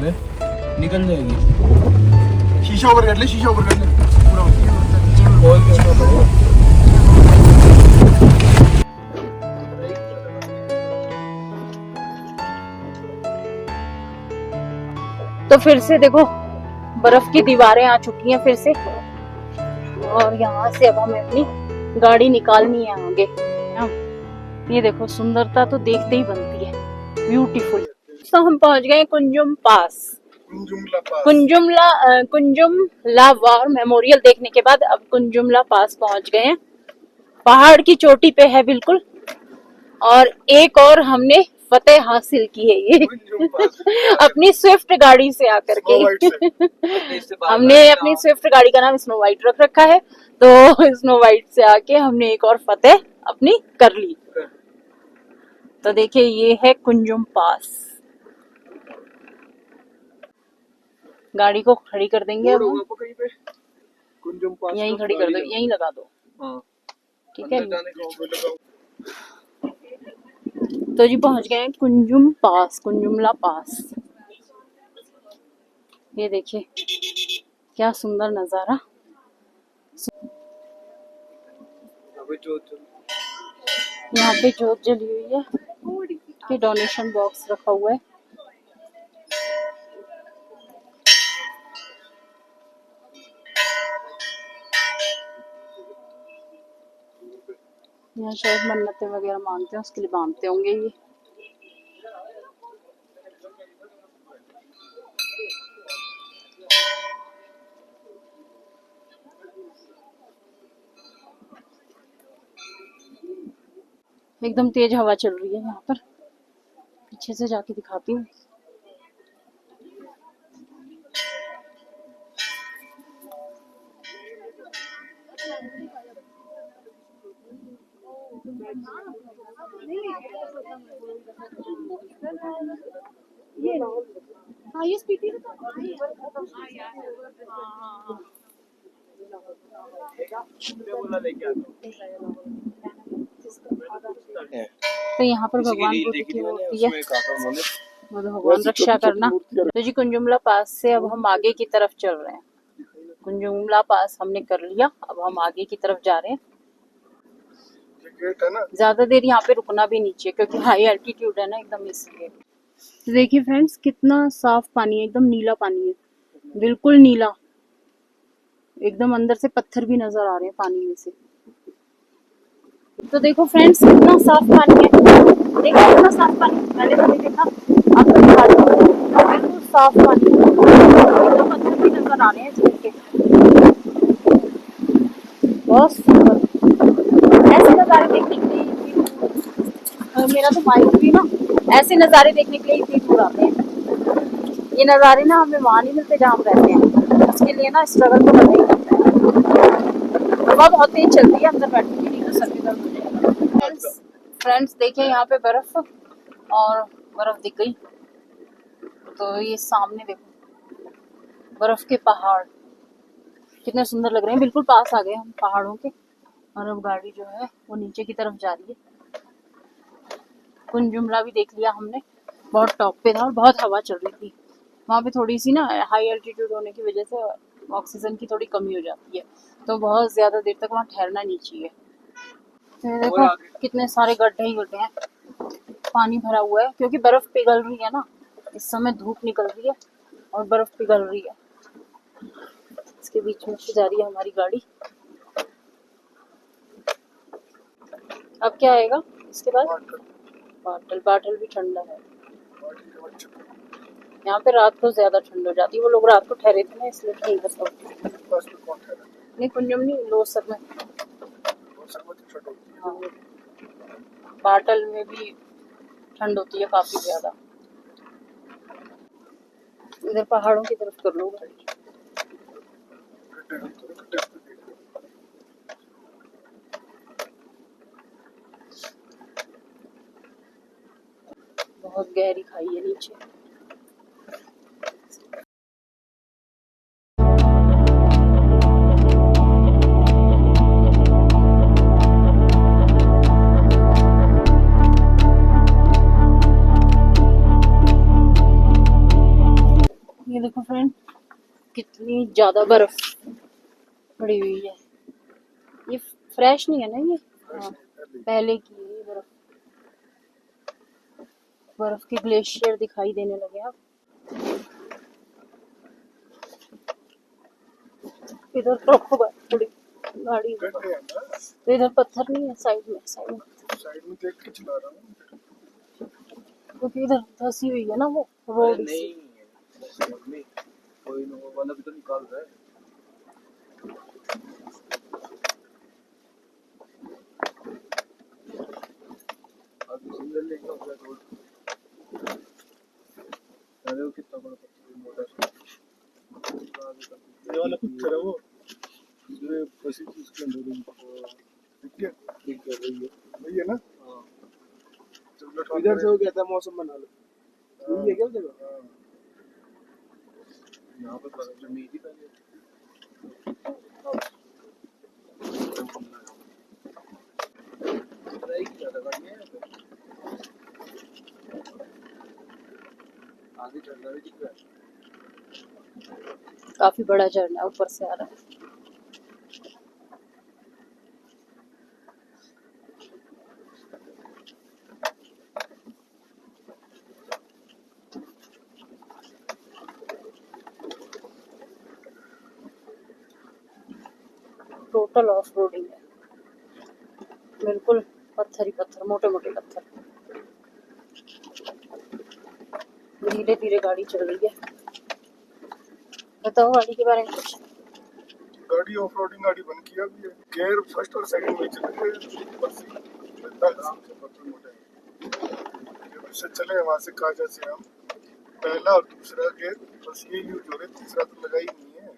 निकल जाएगी। शीशा ऊपर कर ले, शीशा ऊपर कर ले पूरा खोल के उसको पड़ेगा। तो फिर से देखो बर्फ की दीवारें आ चुकी हैं फिर से, और यहाँ से अब हमें अपनी गाड़ी निकालनी है आगे। ये देखो सुंदरता तो देखते ही बनती है, ब्यूटीफुल। तो हम पहुंच गए कुंजुम पास, कुंजुमला वार मेमोरियल देखने के बाद अब कुंजुमला पास पहुंच गए हैं। पहाड़ की चोटी पे है बिल्कुल, और एक और हमने फतेह हासिल की है ये अपनी स्विफ्ट गाड़ी से आकर के हमने अपनी स्विफ्ट गाड़ी का नाम स्नो वाइट रख रखा है, तो स्नो वाइट से आके हमने एक और फतेह अपनी कर ली। तो देखिए ये है कुंजुम पास। गाड़ी को खड़ी कर देंगे अब, यहीं खड़ी कर दो, यहीं लगा दो, ठीक है। तो जी पहुंच गए हैं कुंजुम पास, कुंजुमला पास। ये देखिए क्या सुंदर नजारा। यहाँ पे जोत जली हुई है, ये डोनेशन बॉक्स रखा हुआ है। यहाँ शायद मन्नतें वगैरह मांगते हैं, उसके लिए बांधते होंगे ये। एकदम तेज हवा चल रही है यहाँ पर, पीछे से जाके दिखाती हूँ। तो यहाँ पर भगवान बुद्ध की मूर्ति है, वो भगवान रक्षा करना। तो जी कुंजुमला पास से अब हम आगे की तरफ चल रहे हैं। कुंजुमला पास हमने कर लिया, अब हम आगे की तरफ जा रहे हैं। ज्यादा देर यहाँ पे रुकना भी नहीं चाहिए क्योंकि हाई एल्टीट्यूड है ना एकदम, इसलिए। तो देखिए फ्रेंड्स कितना साफ पानी है, एकदम नीला पानी है, बिल्कुल नीला, एकदम अंदर से पत्थर भी नजर आ रहे हैं पानी में से। तो देखो फ्रेंड्स कितना साफ पानी है, देखो कितना साफ पानी, मैंने तो नहीं देखा, अब तो दिखा दो, बिल्कुल साफ पानी, तो पत्थर भी नजर आ रहे हैं इसके, बहुत सुंदर। ऐसे नजारे देखने के लिए मेरा तो बाइक भी ना, ऐसे नजारे देखने के लिए इतनी दूर आते हैं। ये नजारे ना हमें वहां नहीं मिलते जहाँ हम रहते हैं, उसके लिए ना स्ट्रगल तो करना ही पड़ता है। हवा बहुत तेज चलती है, अंदर बैठने के लिए तो सर भी दर्द हो जाएगा। फ्रेंड्स देखिए यहाँ पे बर्फ, और बर्फ दिख गई, तो ये सामने देखो बर्फ के पहाड़ कितने सुंदर लग रहे हैं, बिल्कुल पास आ गए हम पहाड़ों के। और अब गाड़ी जो है वो नीचे की तरफ जा रही है। कुंजुमला भी देख लिया हमने, बहुत टॉप पे था और बहुत हवा चल रही थी। वहाँ पे थोड़ी सी ना हाई एल्टीट्यूड होने की वजह से ऑक्सीजन की थोड़ी कमी हो जाती है, तो बहुत ज्यादा देर तक वहाँ ठहरना नहीं चाहिए। तो देखो कितने सारे गड्ढे ही गड्ढे हैं, पानी भरा हुआ है क्योंकि बर्फ पिघल रही है ना, इस समय धूप निकल रही है और बर्फ पिघल रही है। इसके बीच में से जा रही है हमारी गाड़ी। अब क्या आएगा इसके बाद? बाटल भी ठंडा है। यहाँ पे रात को ज्यादा ठंड हो जाती है, वो लोग रात को ठहरे थे ना इसलिए नहीं बताओ। नहीं कुंजुम नहीं, लोसर में। हाँ, बाटल में भी ठंड होती है काफी ज्यादा। इधर पहाड़ों की तरफ कर लो गाड़ी। बहुत गहरी खाई है नीचे। ये देखो फ्रेंड, कितनी ज्यादा बर्फ पड़ी हुई है। ये फ्रेश नहीं है ना ये? हाँ, पहले की है ये बर्फ। बर्फ के ग्लेशियर दिखाई देने लगे अब। इधर तो थोड़ी गाड़ी, तो इधर पत्थर नहीं है साइड में, साइड में देख के चला रहा हूँ। क्योंकि इधर धसी हुई है ना वो रोड। नहीं कोई वाला भी तो निकाल रहा है। अरे वो कितना बड़ा पत्थर, मोटा सा। ये वाला पत्थर है वो, इसमें फंसी थी उसके अंदर। ठीक है वही है ना। हाँ, इधर से हो गया था, मौसम बना लो। यही है क्या जगह? यहाँ पर जमीन थी पहले। आगे चलना भी दिख रहा है। काफी बड़ा झरना ऊपर से आ रहा है। टोटल ऑफ रोडिंग है, बिल्कुल पत्थर ही पत्थर, मोटे मोटे पत्थर। धीरे धीरे गाड़ी चल रही है। बताओ गाड़ी के बारे में कुछ। गाड़ी ऑफ रोडिंग गाड़ी बन किया भी है। गेयर फर्स्ट और सेकंड में चल रहे हैं, बस आराम से पत्थर मोटे से चले। वहाँ से काजा से हम पहला और दूसरा गेयर बस ये यूज हो रहे, तीसरा तो लगा ही नहीं है।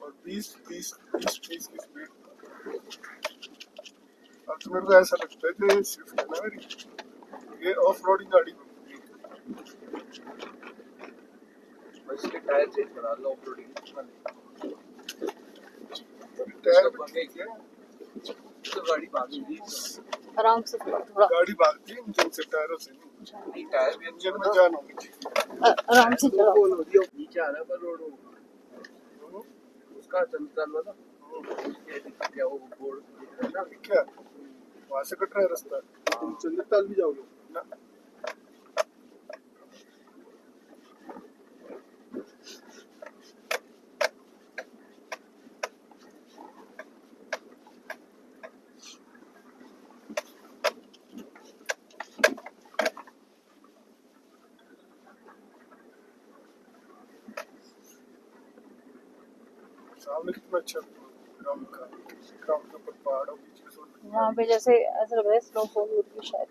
और 20 की स्पीड। अब तो मेरे को ऐसा लगता है कि स्विफ्ट है ना मेरी, ये ऑफ रोडिंग गाड़ी बन गई। बस इसके टायर चेंज करा लो ऑफ रोडिंग टायर बन गए क्या? तो गाड़ी भागेगी आराम से, थोड़ा गाड़ी भागती है इंजन से, टायरों से नहीं। टायर भी इंजन में जान होगी। आराम से चलाओ। नीचे आ रहा है पर रोड उसका चलता वाला क्या वो बोर्ड है ना, क्या वहाँ से कट रहा है रास्ता। तुम चंद्रताल भी जाओगे ना? सामने कितना अच्छा ग्राउंड के ऊपर पहाड़ों के बीच में वहाँ पे जैसे ऐसा लग रहा है स्नोफॉल हो रही है शायद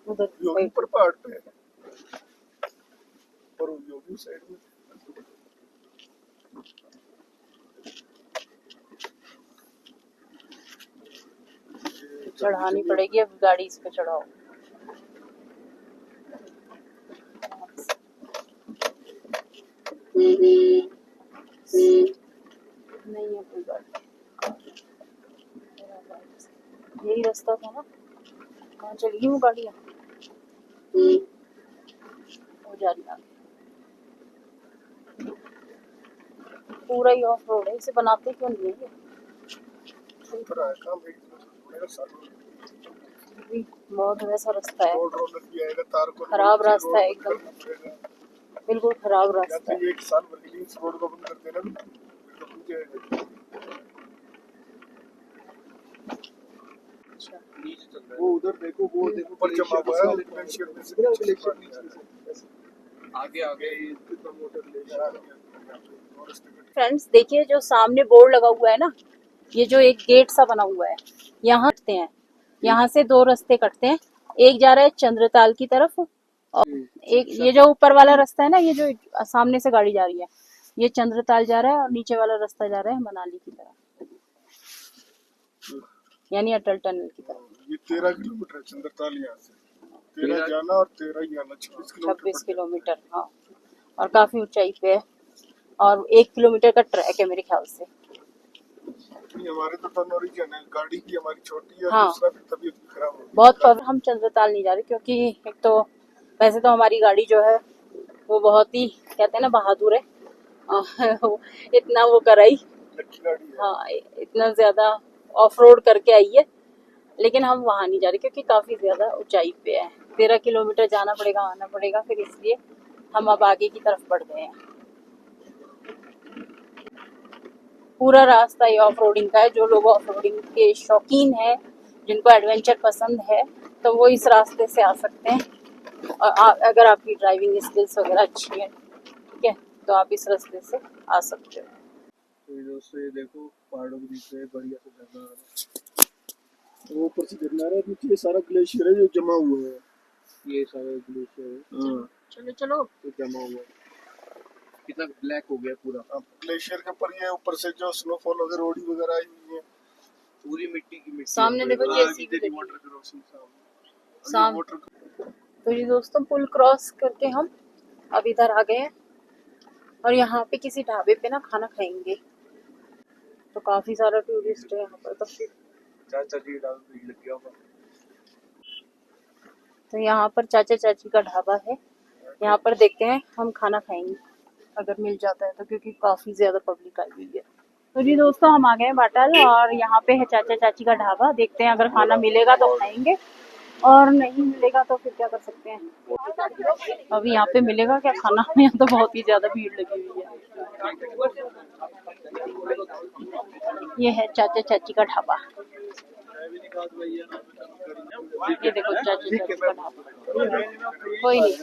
उधर। योगी ऊपर पहाड़ पे है और योगी साइड में। चढ़ानी पड़ेगी अब गाड़ी, इस पे चढ़ाओ। नहीं है कोई गाड़ी। यही रास्ता था ना, कहाँ चली गई वो गाड़ियाँ? वो जा रही आगे। पूरा ही ऑफ रोड है, इसे बनाते क्यों नहीं है? बहुत वैसा रास्ता है, खराब रास्ता है एकदम, बिल्कुल खराब रास्ता है। एक साल भर के लिए इस रोड को बंद कर देना भी वो उधर देखो, वो देखो ऊपर जमा हुआ है ग्लेशियर में से आगे कितना मोटर ग्लेशियर। फ्रेंड्स देखिए, जो सामने बोर्ड लगा हुआ है ना, ये जो एक गेट सा बना हुआ है, यहाँ कटते हैं, यहाँ से दो रास्ते कटते हैं। एक जा रहा है चंद्रताल की तरफ, और एक ये जो ऊपर वाला रास्ता है ना, ये जो सामने से गाड़ी जा रही है, ये चंद्रताल जा रहा है, और नीचे वाला रास्ता जा रहा है मनाली की तरफ, यानी अटल टनल की तरफ। ये 13 किलोमीटर है चंद्रताल यहाँ से, 13 जाना और 13 ही आना, 26 किलोमीटर। हाँ, और काफी ऊंचाई पे है, और 1 किलोमीटर का ट्रैक है मेरे ख्याल से। हमारे तो टर्न रीजन है, गाड़ी की हमारी छोटी है। हाँ, दूसरा फिर तबीयत खराब हो बहुत हम चंद्रताल नहीं जा रहे, क्योंकि एक तो वैसे तो हमारी गाड़ी जो है वो बहुत ही कहते हैं ना बहादुर है। वो इतना वो कराई, लकी गाड़ी है। हाँ इतना ज्यादा ऑफ रोड करके आई है। लेकिन हम वहां नहीं जा रहे क्योंकि काफी ज्यादा ऊंचाई पे है, 13 किलोमीटर जाना पड़ेगा आना पड़ेगा, फिर इसलिए हम अब आगे की तरफ बढ़ गए हैं। पूरा रास्ता ये ऑफ रोडिंग का है। जो लोग ऑफ रोडिंग के शौकीन हैं, जिनको एडवेंचर पसंद है, तो वो इस रास्ते से आ सकते हैं। और अगर आपकी ड्राइविंग स्किल्स वगैरह अच्छी है, ठीक है, तो आप इस रास्ते से आ सकते हो। तो ये दोस्तों, ये देखो पहाड़ों के बीच में बढ़िया से झरना आ रहा है। वो ऊपर से झरना आ रहा है, नीचे ये सारा ग्लेशियर है जो जमा हुआ है। ये सारा ग्लेशियर है। हाँ, चलो चलो, तो जमा हुआ है, कितना ब्लैक हो गया पूरा। अब ग्लेशियर के ऊपर ये ऊपर से जो स्नोफॉल वगैरह रोडी वगैरह आई हुई है, पूरी मिट्टी की मिट्टी। सामने देखो जेसीबी लगी वाटर क्रॉसिंग सामने। तो ये दोस्तों पुल क्रॉस करके हम अब इधर आ गए हैं और यहाँ पे किसी ढाबे पे ना खाना खाएंगे। तो काफी सारा टूरिस्ट है यहाँ पर। चाचा जी डाल भीड़ लग गया होगा। तो यहाँ पर चाचा चाची का ढाबा है, यहाँ पर देखते हैं हम खाना खाएंगे अगर मिल जाता है तो, क्योंकि काफी ज्यादा पब्लिक आई हुई है। तो जी दोस्तों हम आ गए हैं बाटल और यहाँ पे है चाचा चाची का ढाबा। देखते हैं अगर खाना मिलेगा तो खाएंगे और नहीं मिलेगा तो फिर क्या कर सकते हैं। अभी यहाँ पे मिलेगा क्या खाना? यहाँ तो बहुत ही ज्यादा भीड़ लगी हुई है। ये है चाचा चाची का ढाबा। ये देखो चाचा चाची का ढाबा। कोई नहीं,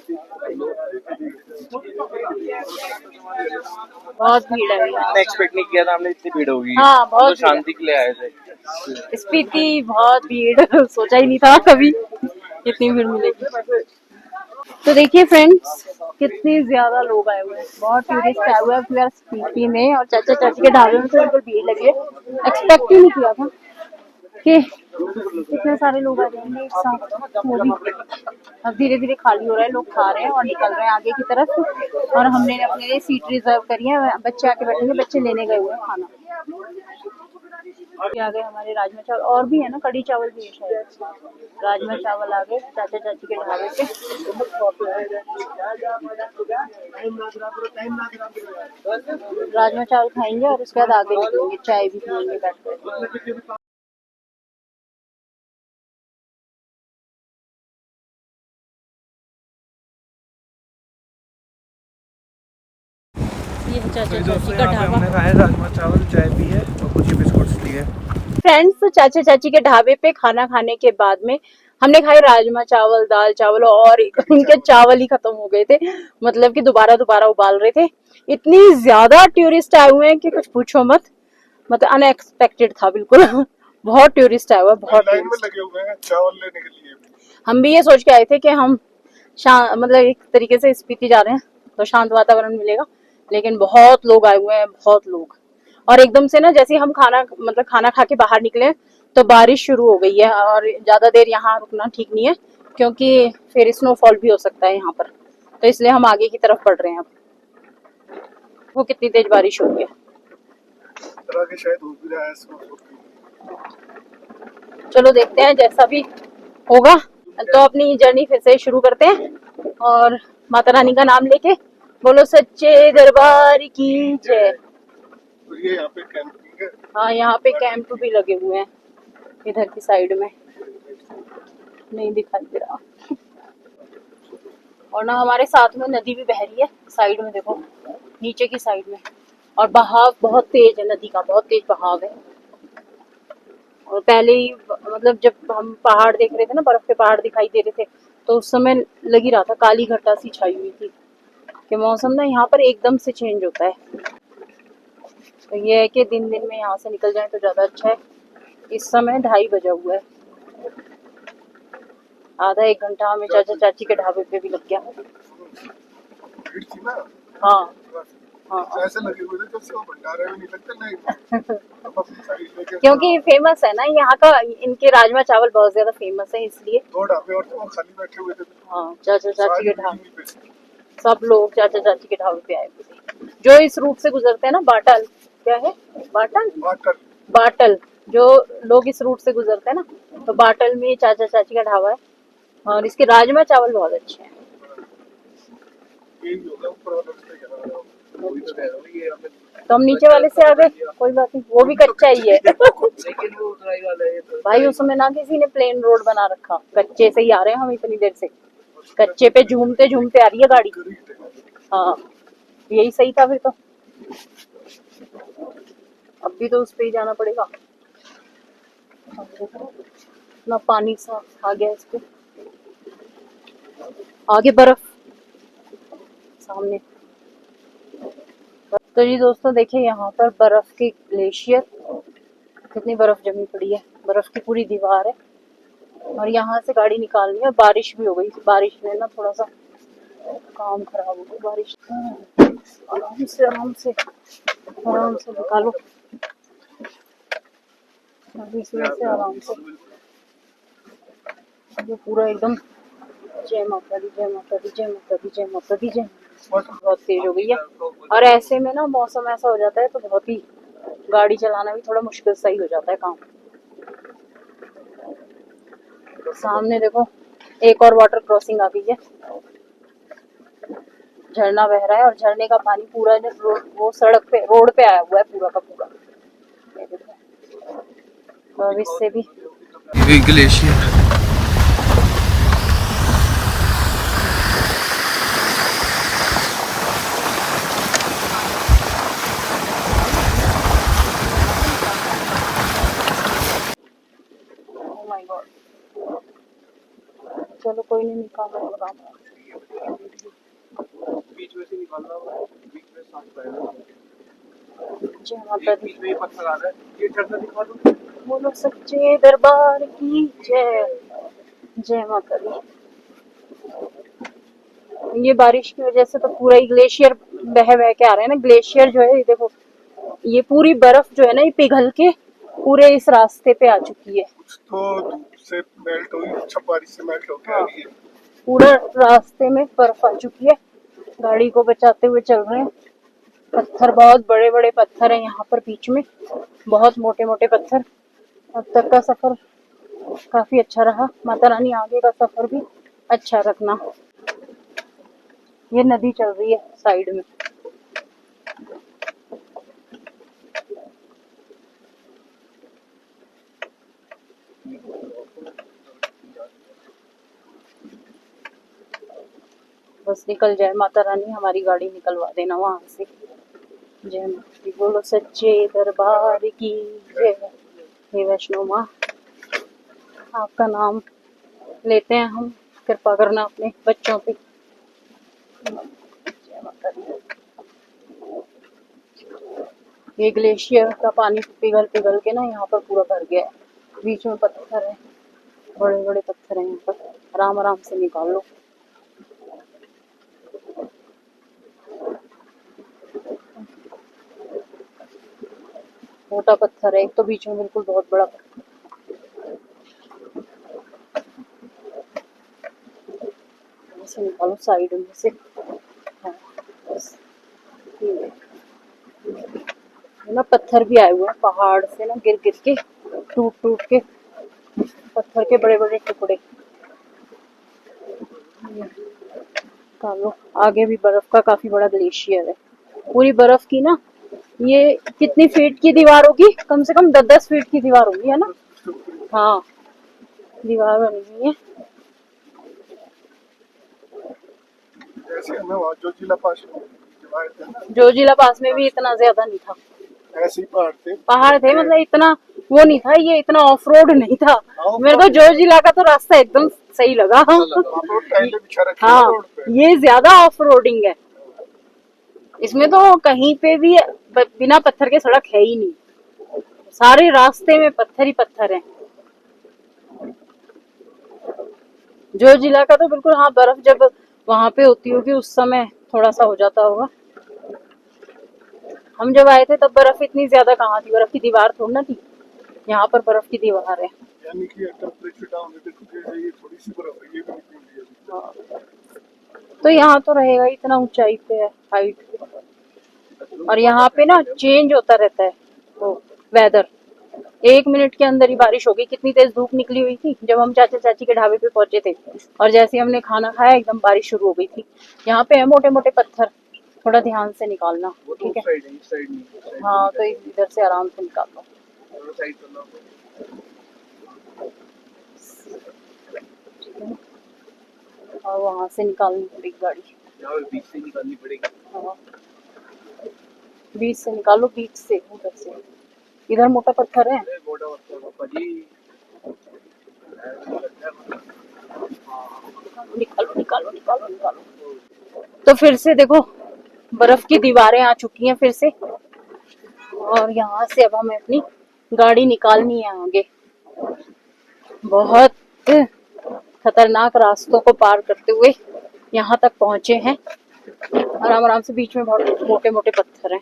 बहुत भीड़ है यहाँ। एक्सपेक्ट नहीं किया था हमने इतनी भीड़ होगी। हाँ बहुत तो शांति के लिए आए थे। स्पीति बहुत भीड़, सोचा ही नहीं था कभी इतनी भीड़ मिलेगी। तो देखिए फ्रेंड्स, कितने ज्यादा लोग आए हुए हैं, बहुत टूरिस्ट आए हुए हैं पूरा स्पीति में। और चाचा चाची के ढाबे में तो बिल्कुल भीड़ लगी है। एक्सपेक्ट ही नहीं किया था कि इतने सारे लोग आ जाएंगे एक साथ। वो भी अब धीरे धीरे खाली हो रहा है, लोग खा रहे हैं और निकल रहे हैं आगे की तरफ। और हमने अपने लिए सीट रिजर्व करी है, बच्चे आके बैठेंगे, बच्चे लेने गए हुए हैं खाना। आ गए हमारे राजमा चावल, और भी है ना कड़ी चावल भी है शायद। राजमा चावल आ गए चाचा चाची के ढाबे पे। राजमा चावल खाएंगे और उसके बाद आगे निकलेंगे, चाय भी पियेंगे बैठ। ये है चाचा चाची का ढाबा। हमने खाया राजमा चावल, चाय पी है और कुछ बिस्कुट्स लिए। फ्रेंड्स, तो चाचा चाची के ढाबे पे खाना खाने के बाद में हमने खाए राजमा चावल, दाल चावल, और उनके चावल ही खत्म हो गए थे। मतलब कि दोबारा दोबारा उबाल रहे थे। इतनी ज्यादा टूरिस्ट आए हुए हैं कि कुछ पूछो मत। मतलब अनएक्सपेक्टेड था बिल्कुल। बहुत टूरिस्ट आए हुए हैं, बहुत लाइन में लगे हुए हैं चावल लेने के लिए। हम भी ये सोच के आए थे कि हम मतलब एक तरीके से स्पीति जा रहे हैं तो शांत वातावरण मिलेगा, लेकिन बहुत लोग आए हुए हैं, बहुत लोग। और एकदम से ना जैसे हम खाना खा के बाहर निकले तो बारिश शुरू हो गई है। और ज्यादा देर यहाँ रुकना ठीक नहीं है क्योंकि फिर स्नोफॉल भी हो सकता है यहाँ पर। तो इसलिए हम आगे की तरफ बढ़ रहे हैं। अब वो कितनी तेज बारिश हो रही है, शायद हो भी रहा है। चलो देखते हैं जैसा भी होगा। तो अपनी जर्नी फिर से शुरू करते हैं और माता रानी का नाम लेके बोलो सच्चे दरबार की जय। ये यहाँ पे कैंपिंग है। हाँ यहाँ पे कैंप भी लगे हुए हैं इधर की साइड में, नहीं दिखाई दे रहा। और ना हमारे साथ में नदी भी बह रही है साइड में, देखो नीचे की साइड में। और बहाव बहुत तेज है, नदी का बहुत तेज बहाव है। और पहले ही मतलब जब हम पहाड़ देख रहे थे ना, बर्फ के पहाड़ दिखाई दे रहे थे, तो उस समय लग ही रहा था काली घटा सी छाई हुई थी कि मौसम ना यहाँ पर एकदम से चेंज होता है। तो ये है कि दिन दिन में यहाँ से निकल जाए तो ज्यादा अच्छा है। इस समय 2:30 बजा हुआ है। आधा एक घंटा हमें चाचा चाची के ढाबे पे भी लग गया। भीड़ थी ना। हाँ हाँ, ऐसे लगे हुए थे जैसे वो भंडारे में नहीं लगते नहीं। क्योंकि फेमस है ना यहाँ का, इनके राजमा चावल बहुत ज्यादा फेमस है इसलिए। 2 ढाबे और थे, खाली बैठे हुए थे। हाँ चाचा चाची के ढाबे, सब लोग चाचा चाची के ढाबे पे आए हुए थे। जो इस रूट से गुजरते हैं ना, बाटल क्या है, बाटल जो लोग इस रूट से गुजरते हैं ना, तो बाटल में चाचा चाची का ढाबा है और इसके राजमा चावल बहुत अच्छे हैं। यही होगा ऊपर वाला रास्ता यहाँ वही तो कह रहा हूँ ये हमें तो हम नीचे वाले से आ गए, कोई बात नहीं, वो भी कच्चा ही है। लेकिन वो उतराई वाला है ये तो भाई उसमें ना किसी ने प्लेन रोड बना रखा, कच्चे से ही आ रहे हैं हम इतनी देर से, कच्चे पे झूमते झूमते आ रही है गाड़ी। कंक्रीट है। हाँ यही सही था फिर तो, अब भी तो उस पे ही जाना पड़ेगा। ना पानी सा आ गया इस पे, आगे बर्फ सामने। तो जी दोस्तों देखिए यहाँ पर बर्फ की ग्लेशियर, कितनी बर्फ जमी पड़ी है, बर्फ की पूरी दीवार है। और यहाँ से गाड़ी निकालनी है, बारिश भी हो गई, बारिश में ना थोड़ा सा काम खराब हो गया। बारिश आराम से आराम से आराम से निकालो, इसमें से आराम से। ये पूरा एकदम जय माता दी, जय माता दी, जय माता दी, जय माता दी, जय। बहुत तेज हो गई है, और ऐसे में ना मौसम ऐसा हो जाता है तो बहुत ही गाड़ी चलाना भी थोड़ा मुश्किल सा ही हो जाता है काम। सामने देखो एक और वाटर क्रॉसिंग आ गई है, झरना बह रहा है और झरने का पानी पूरा वो सड़क पे रोड पे आया हुआ है पूरा का पूरा। ये देखो, तो अब इससे भी ग्लेशियर oh my God। चलो कोई नहीं, निकालो आराम। बीच में से निकालना होगा, बीच में साफ रहेगा। जय माता दी, बीच में ये पत्थर आ रहा है, ये झरना दिखा दो। बोलो सच्चे दरबार की जय, जय माता दी। ये बारिश की वजह से तो पूरा ही ग्लेशियर बह बह के आ रहे हैं ना। ग्लेशियर जो है ये देखो, ये पूरी बर्फ जो है ना ये पिघल के पूरे इस रास्ते पे आ चुकी है। कुछ तो धूप से मेल्ट हुई, अच्छा बारिश से मेल्ट होके आ रही है। पूरा रास्ते में बर्फ आ चुकी है, गाड़ी को बचाते हुए चल रहे हैं। पत्थर, बहुत बड़े बड़े पत्थर हैं यहाँ पर बीच में, बहुत मोटे मोटे पत्थर। अब तक का सफर काफी अच्छा रहा, माता रानी आगे का सफर भी अच्छा रखना। ये नदी चल रही है साइड में, बस निकल जाए माता रानी, हमारी गाड़ी निकलवा देना वहां से। जय माता दी, बोलो सच्चे दरबार की जय। हे वैष्णो माँ, आपका नाम लेते हैं हम, कृपा करना अपने बच्चों पे। जय माता दी। ये ग्लेशियर का पानी पिघल पिघल के ना यहाँ पर पूरा भर गया है, बीच में पत्थर है, बड़े बड़े पत्थर हैं यहाँ पर, आराम आराम से निकाल लो। मोटा पत्थर है एक तो, बीच में बिल्कुल बहुत बड़ा पत्थर। ऐसे निकालो साइड में से। हाँ, बस ये ना पत्थर भी आए हुए हैं पहाड़ से ना, गिर गिर के, टूट टूट के, पत्थर के बड़े बड़े टुकड़े। निकालो, आगे भी बर्फ का काफी बड़ा ग्लेशियर है, पूरी बर्फ की ना। ये कितनी फीट की दीवार होगी, कम से कम 10-10 फीट की दीवार होगी, है ना। हाँ दीवार बनी हुई है। जैसे हमें वहाँ जो जिला पास में दिवार थे ना, जो जिला पास में भी इतना ज्यादा नहीं था, ऐसे ही पहाड़ थे। पहाड़ थे, मतलब इतना वो नहीं था, ये इतना ऑफ रोड नहीं था। मेरे को जो जिला का तो रास्ता एकदम सही लगा। वहाँ पर टाइलें बिछा रखी है हाँ रोड पे। ये ज्यादा ऑफ रोडिंग है, इसमें तो कहीं पे भी बिना पत्थर के सड़क है ही नहीं, सारे रास्ते में पत्थर ही पत्थर हैं। जो जिला का तो बिल्कुल, हाँ बर्फ जब वहां पे होती होगी उस समय थोड़ा सा हो जाता होगा। हम जब आए थे तब बर्फ इतनी ज्यादा कहाँ थी, बर्फ की दीवार थोड़ी ना थी, यहाँ पर बर्फ की दीवार है। यानी कि टेम्परेचर डाउन है, देखो जैसे ये थोड़ी सी बर्फ है, ये भी निकल रही है। हाँ। तो यहाँ तो रहेगा, इतना ऊंचाई पे है, हाइट पे, और यहाँ पे ना चेंज होता रहता है वो वेदर, 1 मिनट के अंदर ही बारिश हो गई। कितनी तेज धूप निकली हुई थी जब हम चाचा चाची के ढाबे पे पहुंचे थे, और जैसे ही हमने खाना खाया एकदम बारिश शुरू हो गई थी। यहाँ पे है मोटे मोटे पत्थर, थोड़ा ध्यान से निकालना, वो तो ठीक है। साइड है, इस साइड नहीं, उस साइड हाँ तो इधर से आराम से निकाल लो। दोनों साइड करना होगा। और वहां से निकालनी पड़ेगी गाड़ी। यहाँ पे बीच से निकालनी पड़ेगी। हाँ बीच से निकालो, बीच से, उधर से। इधर मोटा पत्थर है। अरे मोटा पत्थर पापा जी। निकालो निकालो निकालो निकालो। तो फिर से देखो बर्फ की दीवारें आ चुकी हैं फिर से, और यहाँ से अब हमें अपनी गाड़ी निकालनी है आगे। बहुत खतरनाक रास्तों को पार करते हुए यहाँ तक पहुंचे हैं, आराम आराम से। बीच में बहुत मोटे मोटे पत्थर हैं।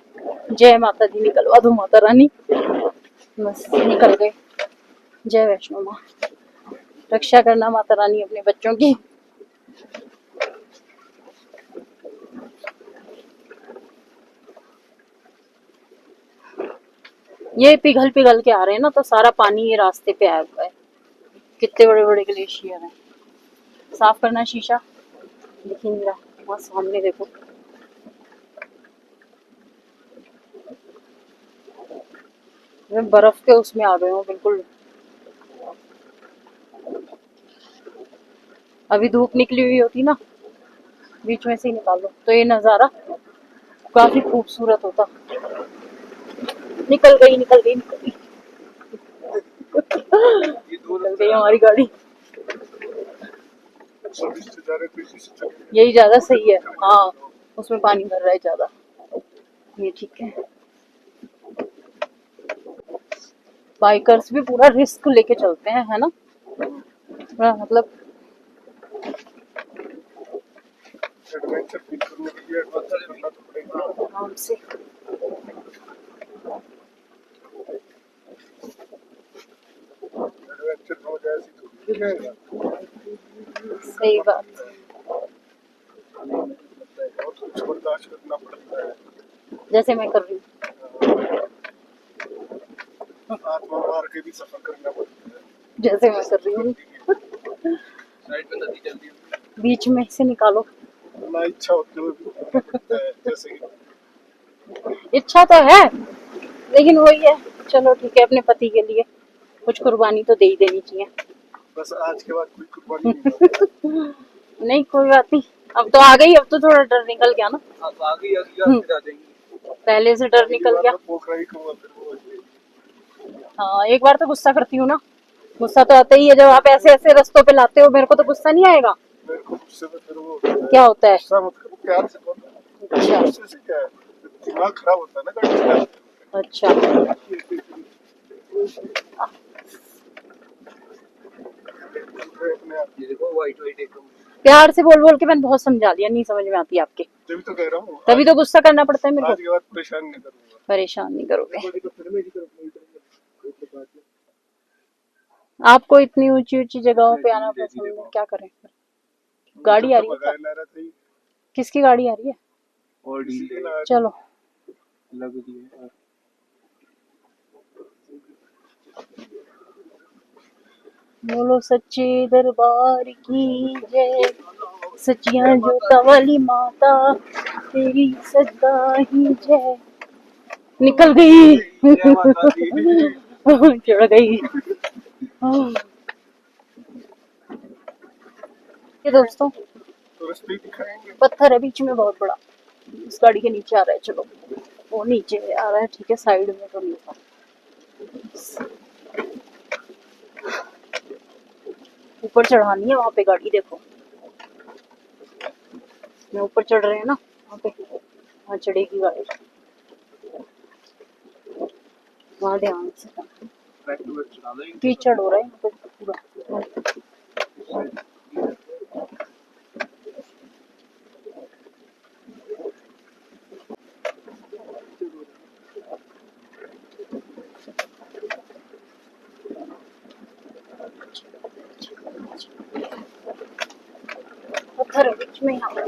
जय माता दी, निकलवा दो माता रानी। बस निकल गए। जय वैष्णो माँ, रक्षा करना माता रानी अपने बच्चों की। ये पिघल पिघल के आ रहे हैं ना, तो सारा पानी ये रास्ते पे आया हुआ है। कितने बड़े बड़े ग्लेशियर हैं। साफ करना शीशा, दिख ही नहीं रहा। वहाँ सामने देखो, बर्फ के उसमें आ गए हो बिल्कुल। अभी धूप निकली हुई होती ना, बीच में से ही निकालो तो ये नजारा काफी खूबसूरत होता। निकल गई निकल गई निकल गई। निकल गई हमारी गाड़ी। यही ज्यादा सही है। हाँ उसमें पानी भर रहा है ज्यादा, ये ठीक है। बाइकर्स भी पूरा रिस्क लेके चलते हैं, है ना। मतलब एडवेंचर फील करने के लिए एडवेंचर करना तो पड़ेगा। आराम से। एडवेंचर हो जाए ऐसी थोड़ी रहेगा। सही बात। बहुत कुछ बर्दाश्त करना पड़ता है। जैसे मैं कर रही हूँ, आत्मा मार के भी सफर करना पड़ता है। जैसे मैं कर रही हूँ। साइड में नदी चल रही है। बीच में से निकालो। ना इच्छा होते हुए भी करना पड़ता है। जैसे कि इच्छा तो है, लेकिन वही है, चलो ठीक है, अपने पति के लिए कुछ कुर्बानी तो दे ही देनी चाहिए। बस आज के बाद कोई कुर्बानी नहीं होगा। नहीं कोई बात नहीं, अब तो आ गई, अब तो थोड़ा डर निकल गया ना। अब आगे फिर आ जाएंगे। पहले से डर निकल गया। पोखरा ही कहूँगा फिर वो। हाँ एक बार तो गुस्सा करती हूँ ना, गुस्सा तो आता ही है जब आप ऐसे ऐसे रास्तों पे लाते हो। मेरे को तो गुस्सा नहीं आएगा। मेरे को गुस्से में फिर वो क्या होता है? गुस्सा मत करो, प्यार से बोलो। अच्छा गुस्से से क्या है, दिमाग खराब होता है ना गाड़ी चलाते हुए। अच्छा। अपने आप ये देखो वाइट वाइट एकदम। प्यार से बोल बोल के मैंने बहुत समझा दिया, नहीं समझ में आती आपके। तभी तो कह रहा हूँ। तभी तो गुस्सा करना पड़ता है मेरे आज को। के बाद परेशान नहीं करूंगा। परेशान नहीं करोगे। आपको इतनी ऊंची ऊंची जगहों पे आना पसंद है, क्या करें। गाड़ी आ रही है क्या? किसकी गाड़ी आ रही है? और ढील चलो लग रही है। बोलो सच्चे दरबार की जय, सचिया जोता वाली माता तेरी सदा ही जय। निकल गई। जय माता दी। चढ़ गई। ये दोस्तों तो रास्ते ही दिखाएंगे। पत्थर है बीच में बहुत बड़ा, इस गाड़ी के नीचे आ रहा है। चलो वो नीचे आ रहा है, ठीक है, साइड में तो नहीं था। ऊपर चढ़ानी है वहां पे गाड़ी, देखो मैं ऊपर चढ़ रहे हैं ना वहां पे, वहां चढ़ेगी गाड़ी। वहां ध्यान से, कीचड़ हो रहा है यहाँ पे पूरा। पत्थर है बीच में, यहाँ पे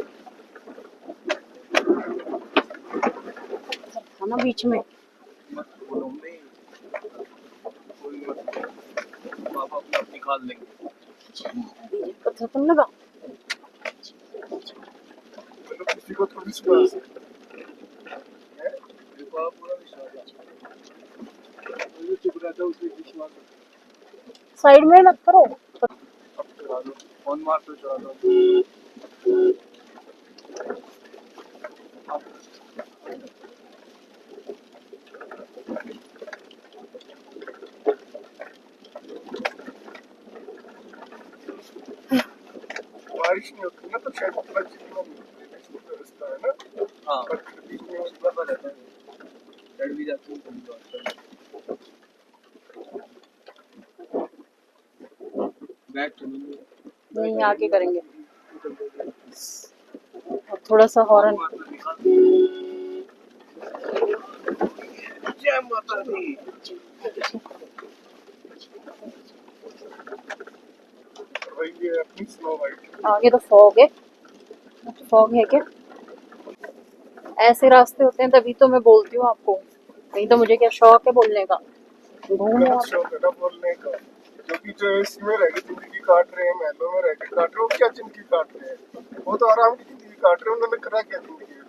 पत्थर था ना बीच में। निकाल लेंगे। ये पत्थर तो नहीं लगा। चलो किसी को थोड़ी विश्वास है। देखो आप पूरा विश्वास है। जो चुप रहता है उसमें विश्वास है। साइड में मत करो। अब चला दो, फोन मार तो चला दो। बारिश नहीं होती ना तो शायद इतना चिकना नहीं होता है, छोटा रास्ता है ना। हाँ पर बीच में लगा रहता है। चढ़ भी जाती है कभी बात कर। बैक तो नहीं है। नहीं आगे करेंगे। और थोड़ा सा हॉर्न। जय माता दी। वही ये अपनी स्नो वाइट। आगे तो फॉग है। फॉग है क्या? ऐसे रास्ते होते हैं तभी तो मैं बोलती हूँ आपको। नहीं तो मुझे क्या शौक है बोलने का। घूमो गलत शौक है ना बोलने का, क्योंकि जो इसमें रह के जिंदगी काट रहे हैं, महलों में रह के काट रहे हैं, वो क्या जिंदगी काट रहे हैं? वो तो आराम की जिंदगी काट रहे हैं। उन्होंने करा क्या जिंदगी में?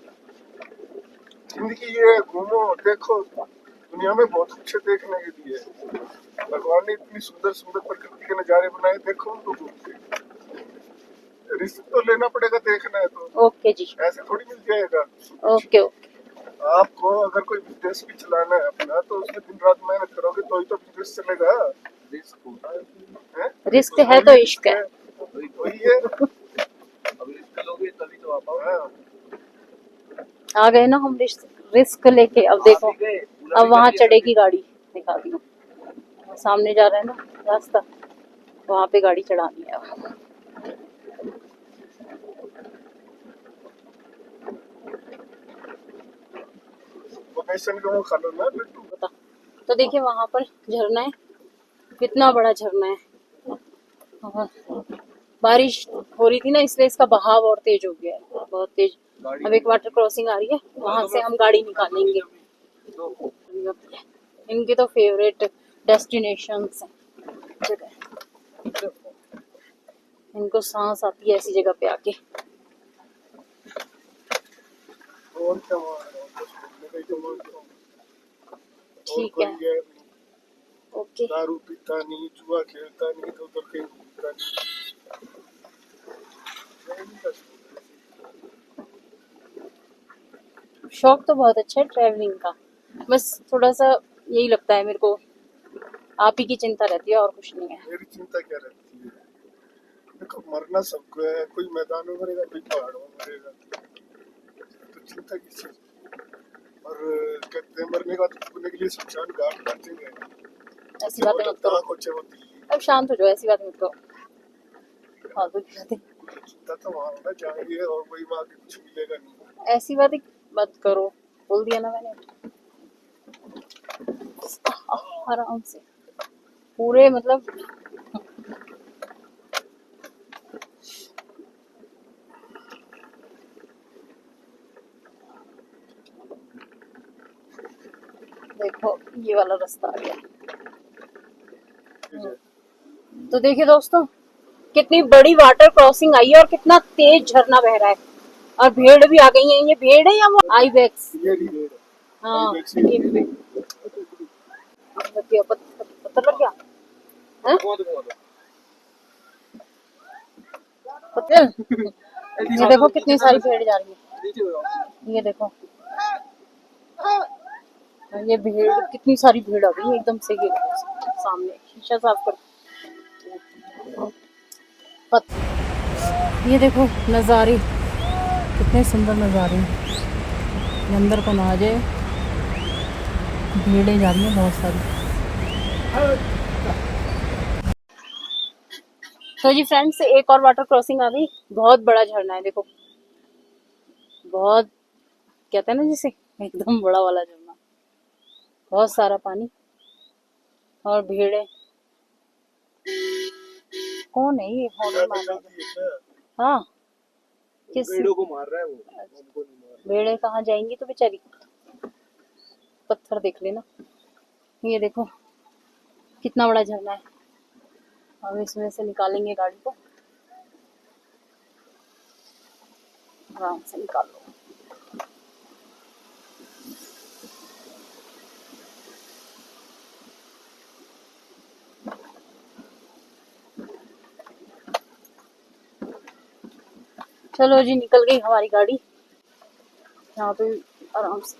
जिंदगी ये है, घूमो देखो, दुनिया में बहुत कुछ है देखने के लिए। भगवान ने इतनी सुंदर सुंदर प्रकृति के नजारे बनाए, देखो उनको घूम के। रिस्क तो लेना पड़ेगा, देखना है तो। ओके जी। ऐसे थोड़ी मिल जाएगा। Okay okay. आपको अगर कोई बिजनेस भी चलाना है अपना, तो उसमें दिन रात मेहनत करोगे तो ही तो बिजनेस चलेगा। रिस्क होता है। हैं? रिस्क उसमें है तो भी इश्क है। वही है। अब रिस्क लोगे तभी तो आप आओगे। हाँ, आ गए ना हम रिस्क लेके। अब देखो आप ही गए, पूरा अब भी वहां कर लिया चढ़ेगी गाड़ी। दिखा दी हूँ। सामने जा रहा है ना रास्ता, वहां पे गाड़ी चढ़ानी है अब। लोकेशन का वो खा लो ना लड्डू। बता। तो देखिए वहां पर झरना है। कितना बड़ा झरना है। और बारिश हो रही थी ना, इसलिए इसका बहाव और तेज हो गया है, बहुत तेज। गाड़ी अब एक वाटर क्रॉसिंग आ रही है, वहां से हम गाड़ी निकालेंगे। तो इनके तो फेवरेट डेस्टिनेशंस हैं जगह। इनको सांस आती है ऐसी जगह पे आके। और क्या वहाँ है? और कुछ घूमने का ही तो वो तो। और ठीक कोई है। है नहीं। ओके। दारू पीता नहीं, जुआ खेलता नहीं, तो उधर कहीं घूमता नहीं। यही का शौक है। शौक तो बहुत अच्छा है ट्रैवलिंग का। बस थोड़ा सा यही लगता है मेरे को, आप ही की चिंता रहती है और कुछ नहीं है। मेरी चिंता क्या रहती है? देखो मरना सबको है, कोई मैदान में मरेगा, कोई पहाड़ों में मरेगा, तो चिंता किस चीज की? और कहते हैं मरने का तो छुपने के लिए शमशान घाट काटेंगे। ऐसी बातें मत करो। कोचे वो दिल्ली। अब शांत हो जाओ, ऐसी बात मत करो। फालतू की बातें। चिंता तो वहाँ होना चाहिए, और वही वहाँ के कुछ मिलेगा नहीं। ऐसी बातें मत करो, बोल दिया ना मैंने। आराम से पूरे मतलब। देखो ये वाला रास्ता आ गया। तो देखिए दोस्तों, कितनी बड़ी वाटर क्रॉसिंग आई है और कितना तेज झरना बह रहा है। और भेड़ भी आ गई है। ये भेड़ है या वो आईबेक्स? ये नहीं भेड़। हाँ आईबेक्स ही ये भी भेड़। लग गया पत्थर लग गया। हैं? पत्थर। ये देखो कितनी सारी भेड़ जा रही है। ये देखो ये भेड़, कितनी सारी भेड़ आ गई है एकदम से। ये सामने शीशा साफ कर। ये देखो नज़ारे, कितने सुंदर नज़ारे। ये अंदर को ना आ जाए। भीड़ें जा रही हैं बहुत सारी। तो जी फ्रेंड्स, एक और वाटर क्रॉसिंग आ गई। बहुत बड़ा झरना है देखो, बहुत, कहते हैं ना जिसे, एकदम बड़ा वाला झरना। बहुत सारा पानी और भीड़ें। कौन है ये हॉर्न मार रहा है? हाँ किस भेड़ों को मार रहा है वो, हमको नहीं मार भेड़ें कहाँ जाएंगी तो बेचारी। पत्थर देख लेना। ये देखो कितना बड़ा झरना है। अब इसमें से निकालेंगे गाड़ी को, आराम से निकाल लो। चलो जी, निकल गई हमारी गाड़ी। यहाँ पे आराम से,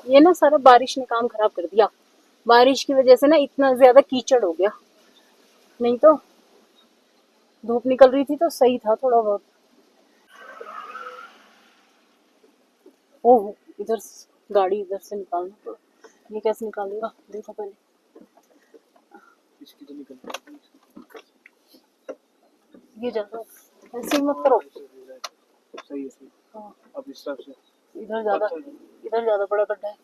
ये ना सारा बारिश ने काम खराब कर दिया। बारिश की वजह से ना इतना ज्यादा कीचड़ हो गया, नहीं तो धूप निकल रही थी तो सही था थोड़ा बहुत। ओह, इधर गाड़ी इधर से निकालना पड़ा, ये कैसे निकालेगा देखो पहले। इसकी तो निकल गई। ये ज्यादा ऐसे ही मत करो। सही है, सही। हाँ, अब इस तरफ से इधर ज्यादा बड़ा गड्ढा है।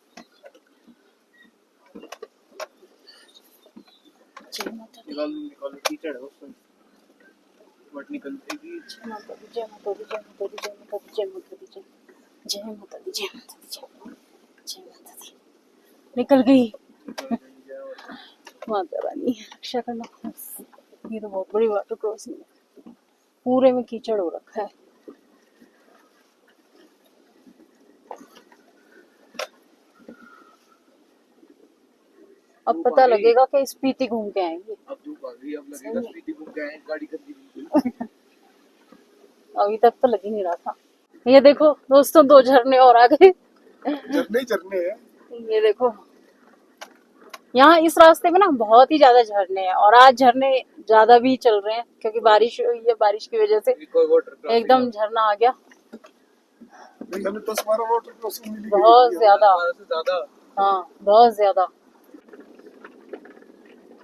निकाल कीचड़ है उसमें, बट निकल जाएगी। जय माता दी, जय माता दी, जय माता दी, जय माता दी, जय माता दी, जय माता दी, जय माता दी, जय माता दी। निकल गई। माता रानी रक्षा करना। ये तो बहुत बड़ी वाटर क्रॉसिंग है, पूरे में कीचड़ हो रखा है। अब पता लगेगा कि स्पीति घूम के आएंगे। अब धूप आ गई, अब लगेगा स्पीति घूम के आए, गाड़ी कर दी। अभी तक तो लग ही नहीं रहा था। ये देखो दोस्तों, 2 झरने और आ गए। झरने है। ये देखो, यहाँ इस रास्ते में ना बहुत ही ज्यादा झरने हैं, और आज झरने ज्यादा भी चल रहे हैं क्योंकि बारिश हुई है। बारिश की वजह से एकदम झरना आ गया। हमें 10-12 वाटर क्रॉसिंग मिली, बहुत ज्यादा। हाँ, बहुत ज्यादा।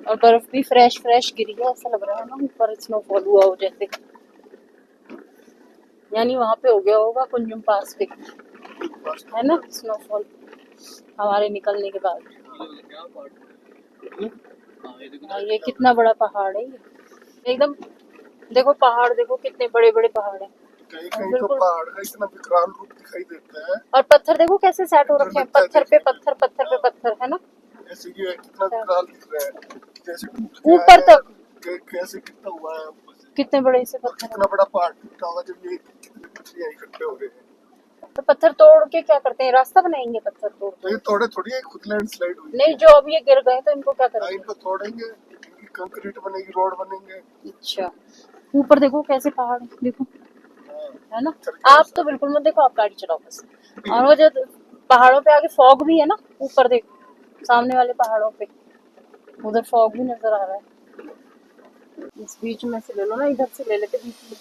और बर्फ भी फ्रेश गिरी है, ऐसा लग रहा है ना ऊपर स्नोफॉल हुआ हो जैसे। यानी वहाँ पे हो गया होगा कुंजुम पास पे, है ना स्नोफॉल हमारे निकलने के बाद। ये कितना बड़ा पहाड़ है, ये एकदम। देखो पहाड़, देखो कितने बड़े बड़े पहाड़ हैं। कहीं तो पहाड़ का इतना विकराल रूप दिखाई देता है। और पत्थर देखो कैसे सेट हो रखे हैं, पत्थर पे पत्थर, है ना। ऐसे ही कितना विकराल दिख रहा है, जैसे ऊपर तक कैसे कितना हुआ है, कितने बड़े से पत्थर। कितना बड़ा पहाड़ टूटा होगा जब ये पत्थर इकट्ठे हो गए हैं। तो पत्थर तोड़ के क्या करते हैं, रास्ता बनाएंगे पत्थर तोड़ तो ये तोड़े थोड़ी है, खुद लैंडस्लाइड हुई। नहीं, जो अभी ये गिर गए तो इनको क्या करेंगे? इनको तोड़ेंगे, इनकी कंक्रीट बनेगी, रोड बनेंगे। अच्छा, ऊपर देखो कैसे पहाड़ है, देखो, है ना। आप तो बिल्कुल मत देखो, आप गाड़ी चलाओ बस। और वो जो पहाड़ों पे आगे फॉग भी है ना, ऊपर देखो सामने वाले पहाड़ों पे, उधर फॉग भी नजर आ रहा है। इस बीच में से ले लो ना, इधर से ले लेते बीच में।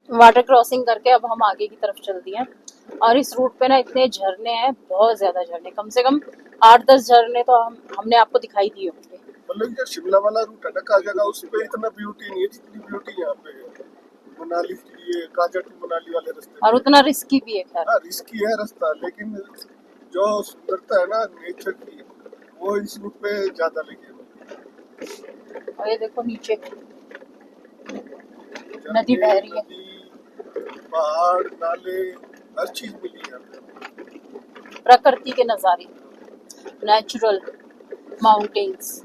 वाटर क्रॉसिंग करके अब हम आगे की तरफ चल दिए हैं। और इस रूट पे ना इतने झरने हैं, बहुत ज्यादा झरने, कम से कम 8-10 झरने तो हमने आपको दिखाई दिए होंगे। मतलब ये शिमला वाला रूट है ना काजा, उस पे इतना ब्यूटी नहीं है जितनी ब्यूटी यहाँ पे है मनाली की, ये काजा टू मनाली वाले रास्ते। और उतना रिस्की भी है, खैर रिस्की है रास्ता, लेकिन जो सुंदरता है ना नेचर की, वो इस रूट पे ज्यादा लगी। और ये देखो नीचे नदी बह रही है, पहाड़, नाले, हर चीज मिली है। प्रकृति के नजारे, नेचुरल माउंटेन्स।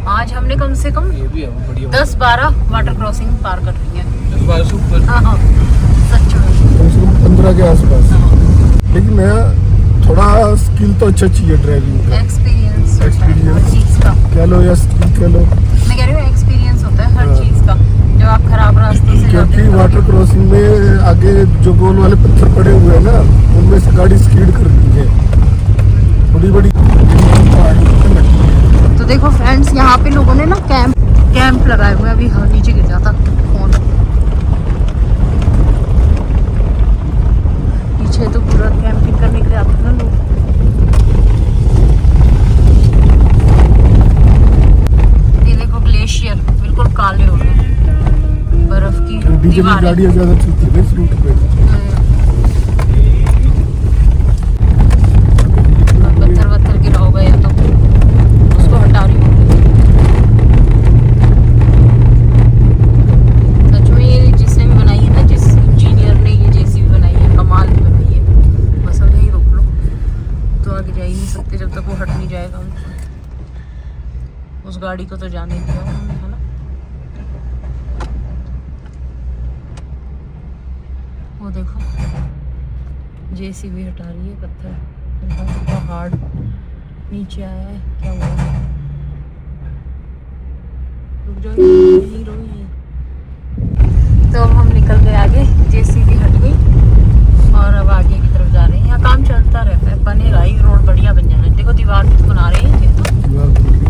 आज हमने कम से कम 10-12 वाटर क्रॉसिंग पार कर ली है। 10-12 से ऊपर। हाँ, सच में कम से कम 15 के आसपास। लेकिन मैं थोड़ा स्किल तो अच्छा चाहिए ड्राइविंग का, एक्सपीरियंस चीज का कह लो या स्किल कह लो। मैं कह रही हूँ एक्सपीरियंस होता है हर चीज का, जो आप खराब रास्तों से जाते क्योंकि वाटर क्रॉसिंग में आगे जो गोल वाले पत्थर पड़े हुए हैं ना, उनमें से गाड़ी स्कीड कर रही है, बड़ी बड़ी। तो देखो फ्रेंड्स, यहाँ पे लोगों ने ना कैंप लगाए हुए हैं। अभी नीचे गिर जाता फोन, पीछे तो पूरा कैंपिंग करने के लिए आते हैं ना लोग। ये देखो ग्लेशियर बिल्कुल काले हो गए, बर्फ की दीवारें। गाड़ियाँ ज्यादा चलती है इस रूट पे। पत्थर गिरा होगा या तो उसको हटा रही हूँ। तक वो हट नहीं जाएगा उनसे। उस गाड़ी को तो जाने दिया उन्होंने, है ना। वो देखो जेसीबी हटा रही है पत्थर, कितना हार्ड नीचे आया है, क्या हुआ है? रुक जाओ, यहीं रहो यहीं। तो अब हम निकल गए आगे, जेसीबी हट गई और अब आगे की तरफ जा रहे हैं। यहाँ काम चलता रहता है, बनेगा ही, रोड बढ़िया बन जाना है। देखो दीवार भी तो बना रहे हैं ये तो।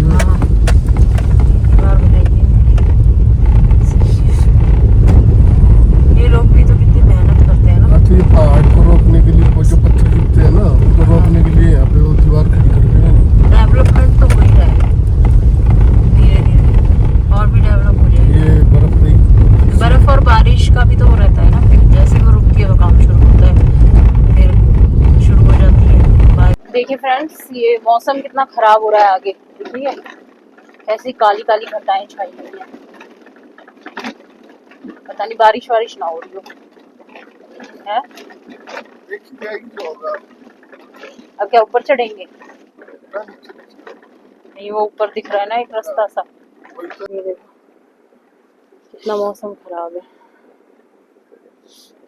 हाँ दीवार बनाई है। ये लोग भी तो कितनी मेहनत करते हैं ना। तो ये पहाड़ को रोकने के लिए वो जो पत्थर गिरते हैं ना, उनको रोकने के लिए यहाँ पे वो दीवार खड़ी कर दी है। डेवलपमेंट तो हो ही रहा है धीरे धीरे, और भी डेवलप हो जाएगा। ये बर्फ नहीं, बर्फ और बारिश का भी तो वो रहता है ना, फिर जैसे वो रुकती है तो काम शुरू होता है, फिर शुरू हो जाती है बारिश। देखिए फ्रेंड्स, ये मौसम कितना खराब हो रहा है आगे, देखिए ऐसी काली काली घटाएं छाई हुई हैं। पता नहीं बारिश वारिश ना हो रही हो है। देखिए क्या होगा। अब क्या ऊपर चढ़ेंगे? ना नीचे नीचे। नहीं वो ऊपर दिख रहा है ना एक रास्ता सा। वही तो। ये देखो कितना मौसम खराब है।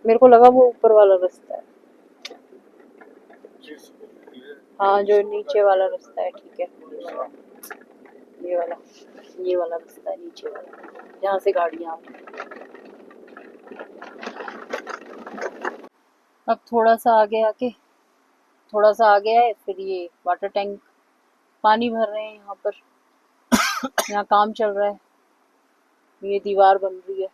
मेरे को लगा वो ऊपर वाला रास्ता है। हाँ जो नीचे वाला रास्ता है, ठीक है। ये वाला रास्ता है नीचे वाला, जहाँ से गाड़ियाँ आती हैं। अब थोड़ा सा आगे है, फिर ये वाटर टैंक पानी भर रहे हैं यहाँ पर। यहाँ काम चल रहा है, ये दीवार बन रही है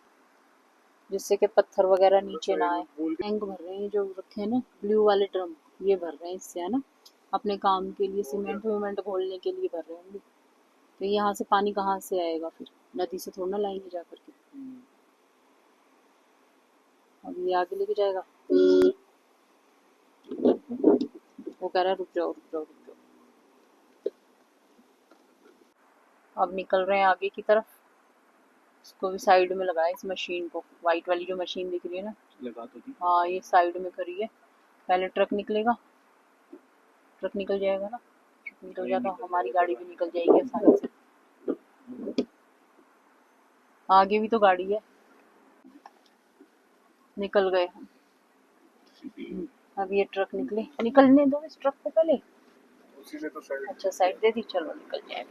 जिससे कि पत्थर वगैरह नीचे ना आए। टैंक भर रहे हैं जो रखे हैं ना ब्लू वाले ड्रम, ये भर रहे हैं इससे, है ना, अपने काम के लिए, सीमेंट वीमेंट घोलने के लिए भर रहे होंगे। तो यहाँ से पानी कहाँ से आएगा फिर? नदी से थोड़ा ना लाएंगे जा करके। अब ये आगे लेके जाएगा। वो कह रहा है रुक जाओ। अब निकल रहे हैं आगे की तरफ। इसको भी साइड में लगाया, इस मशीन को, व्हाइट वाली जो मशीन दिख रही है ना, लगा तो दी। हाँ ये साइड में करी है। पहले ट्रक निकलेगा, ट्रक निकल जाएगा ना, ट्रक निकल जाएगा तो हमारी गाड़ी भी निकल जाएगी आसानी से। आगे भी तो गाड़ी है। निकल गए हम। अब ये ट्रक निकलने दो इस ट्रक को पहले। उसी ने तो साइड। अच्छा साइड दे दी, चलो निकल जाए।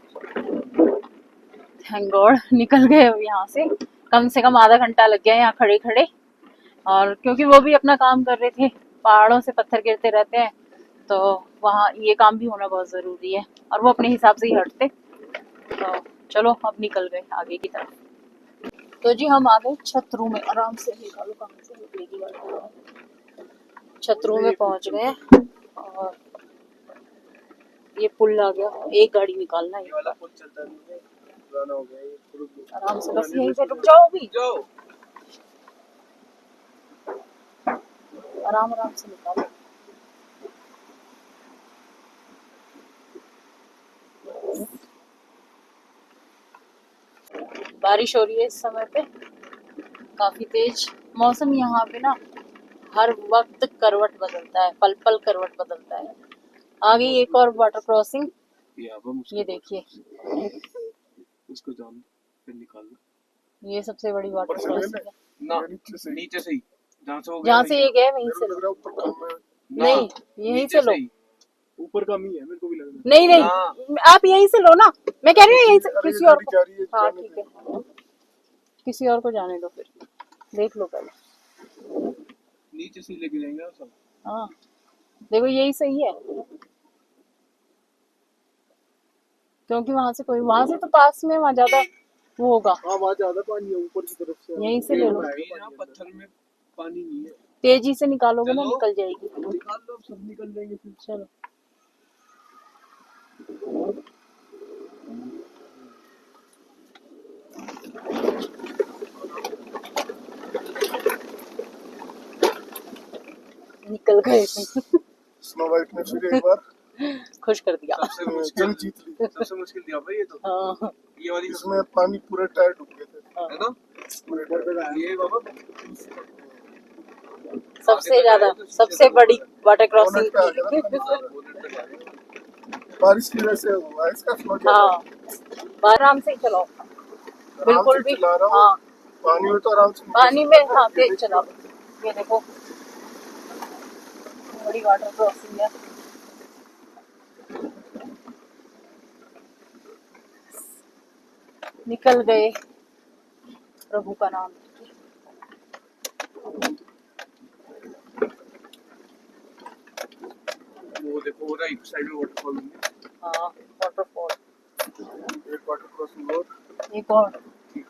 थैंक गॉड निकल गए अब यहाँ से। कम से कम आधा घंटा लग गया यहाँ खड़े खड़े, और क्योंकि वो भी अपना काम कर रहे थे, पहाड़ों से पत्थर गिरते रहते हैं तो वहाँ ये काम भी होना बहुत ज़रूरी है, और वो अपने हिसाब से ही हटते। तो चलो अब निकल गए आगे की तरफ। तो जी हम आ गए छतरू में। आराम से निकालो, कहाँ से निकलेगी गाड़ी। छतरू में पहुंच गए और ये पुल आ गया। एक गाड़ी निकालना है, ये वाला पुल चलता नहीं है, पुराना हो गया ये। आराम से, बस यहीं पे रुक जाओ भी। आराम से निकालो। बारिश हो रही है इस समय पे काफी तेज। मौसम यहाँ पे ना हर वक्त करवट बदलता है, पल पल करवट बदलता है। आगे एक और वाटर क्रॉसिंग, ये देखिए उसको जान फिर निकाल लो। ये सबसे बड़ी वाटर क्रॉसिंग है ना नीचे से ही, जहाँ से ये गए वहीं से लो। नहीं यहीं से लो। ऊपर कम ही है, मेरे को भी लग रहा है। नहीं आप यहीं से लो ना, मैं कह रही हूँ यहीं से। किसी और को, हाँ ठीक है, किसी और को जाने दो, फिर देख लो पहले। नीचे से लेके जाएंगे सब। हाँ देखो यही सही है, क्योंकि वहां से तो पास में वहां ज्यादा वो होगा। हाँ वहाँ ज्यादा पानी है ऊपर की तरफ से। यहीं से ले लो। पत्थर में पानी नहीं है। तेजी से निकालोगे ना निकल जाएगी। निकाल लो, सब निकल जाएंगे फिर। चलो निकल गए। स्नो वाइट ने फिर एक बार खुश कर दिया। सबसे मुश्किल जीत ली। सबसे मुश्किल दिया भाई ये तो। हाँ ये वाली इसमें पानी पूरे टायर डूब गए थे, है ना। ये बाबा सबसे ज्यादा, सबसे बड़ी वाटर क्रॉसिंग। बारिश की वजह से हुआ है इसका फ्लो क्या हाँ आराम से ही चलाओ बिल्कुल भी। चला रहा हूँ। हाँ पानी में तो आराम से पानी में हाँ तेज चलाओ। ये देखो बड़ी वाटर क्रॉसिंग है। निकल गए प्रभु का नाम। वो देखो राइट साइड में वाटरफॉल है। हाँ वाटरफॉल। एक वाटर क्रॉसिंग और एक और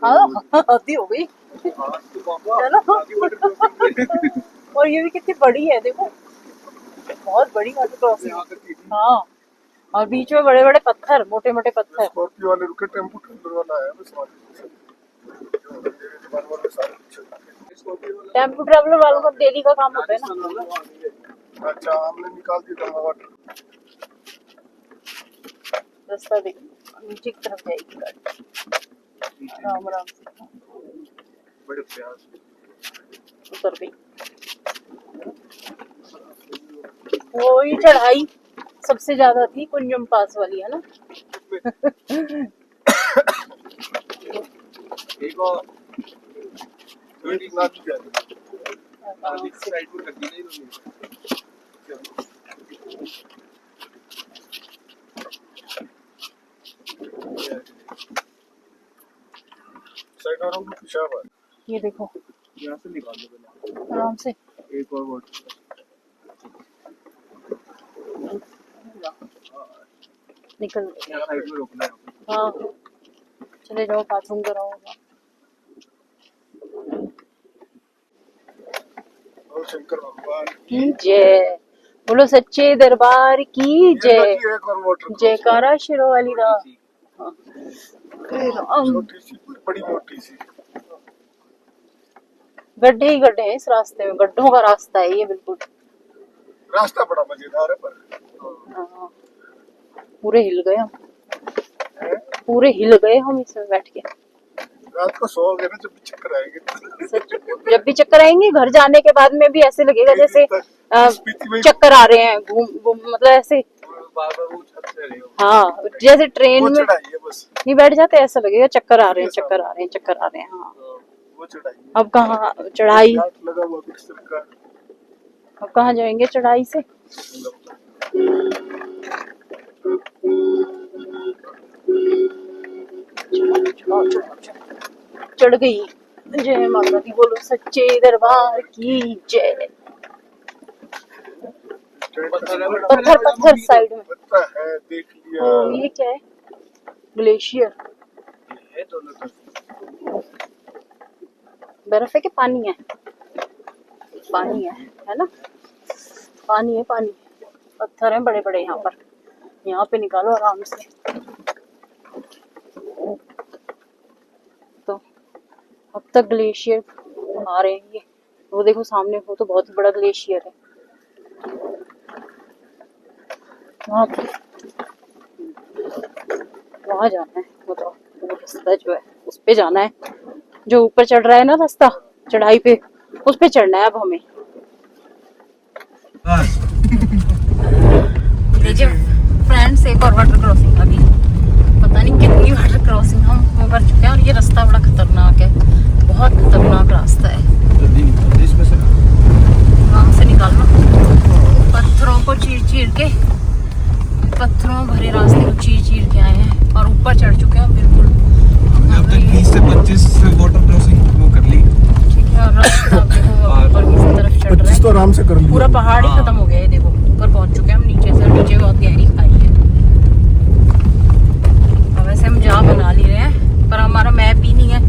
हाँ आती हो गई। हाँ तो बाबा चलो। आगे वाटर क्रॉसिंग और ये भी कितनी बड़ी है देखो बहुत बड़ी वाटर क्रॉसिंग। यहाँ तक की हाँ और बीच में बड़े बड़े पत्थर मोटे मोटे पत्थर। स्कॉर्पियो वाले रुके टेम्पो ट्रेवलर वाला है बस टेम्पो ट्रेवलर वालों का डेली का काम होता है ना। अच्छा हमने निकाल दिया था वाटर। रास्ता देखो नीचे की तरफ जाएगी गाड़ी राम राम से बड़े प्यार उतर गई। वो ही चढ़ाई सबसे ज्यादा थी कुंजम पास वाली है ना। एक और एक लाख की साइड पर कर दी नहीं इन्होंने। साइड और उनको पेशाब है। ये देखो यहाँ से निकाल दो पहले। आराम से एक और वाटर निकल गए। यहाँ साइड में रोकना है। हाँ चले जाओ बाथरूम कराओ। और शंकर भगवान की जय बोलो सच्चे दरबार की जय। एक और वाटर जयकारा शिरो वाली दा। छोटी सी बड़ी मोटी सी गड्ढे ही गड्ढे हैं इस रास्ते में। गड्ढों का रास्ता है ये बिल्कुल। रास्ता बड़ा मजेदार है पर हाँ, पूरे हिल गए हम। पूरे हिल गए हम इसमें बैठ के। रात को सो गए ना जब भी चक्कर आएंगे। सच जब भी चक्कर आएंगे घर जाने के बाद में भी ऐसे लगेगा जैसे चक्कर आ रहे हैं घूम मतलब ऐसे। बार-बार वो छत से रहे हो। हाँ जैसे ट्रेन वो में चढ़ाई है बस नहीं बैठ जाते ऐसा लगेगा चक्कर आ रहे हैं चक्कर आ रहे हैं चक्कर आ रहे हैं। हाँ वो चढ़ाई है। अब कहाँ चढ़ाई। घाट लगा हुआ कुछ का अब कहाँ जाएंगे चढ़ाई से। चढ़ गई। जय माता दी बोलो सच्चे दरबार की जय। पत्थर पत्थर साइड में पता है देख लिया। ओ ये क्या है ग्लेशियर। है दोनों तरफ। बर्फ है कि पानी है। पानी है ना पानी है पानी। पत्थर हैं बड़े बड़े यहाँ पर। यहाँ पे निकालो आराम से। तो अब तक ग्लेशियर आ रहे हैं ये। वो देखो सामने वो तो बहुत बड़ा ग्लेशियर है। वहाँ जाना है बताओ। वो रास्ता जो है उस पे जाना है जो ऊपर चढ़ रहा है ना रास्ता चढ़ाई पे उस पे चढ़ना है अब हमें। देखिए फ्रेंड्स एक और वाटर क्रॉसिंग अभी पता नहीं कितनी वाटर क्रॉसिंग हम कर चुके हैं। और ये रास्ता बड़ा खतरनाक है बहुत खतरनाक रास्ता है। इसमें से वहाँ से निकालना पत्थरों को चीर चीर के पत्थरों भरे रास्ते को चीर चीर के आए हैं और ऊपर चढ़ चुके हैं बिल्कुल। अब तक 20 से 25 वाटर क्रॉसिंग वो कर ली। ठीक है और रास्ता देखो ऊपर की तरफ चढ़ रहा है। तो आराम से कर लिया। पूरा पहाड़ ही खत्म हो गया है देखो। ऊपर पहुंच चुके हैं हम नीचे से। नीचे बहुत गहरी खाई है। और वैसे हम जहाँ बना ले रहे हैं पर हमारा मैप ही नहीं है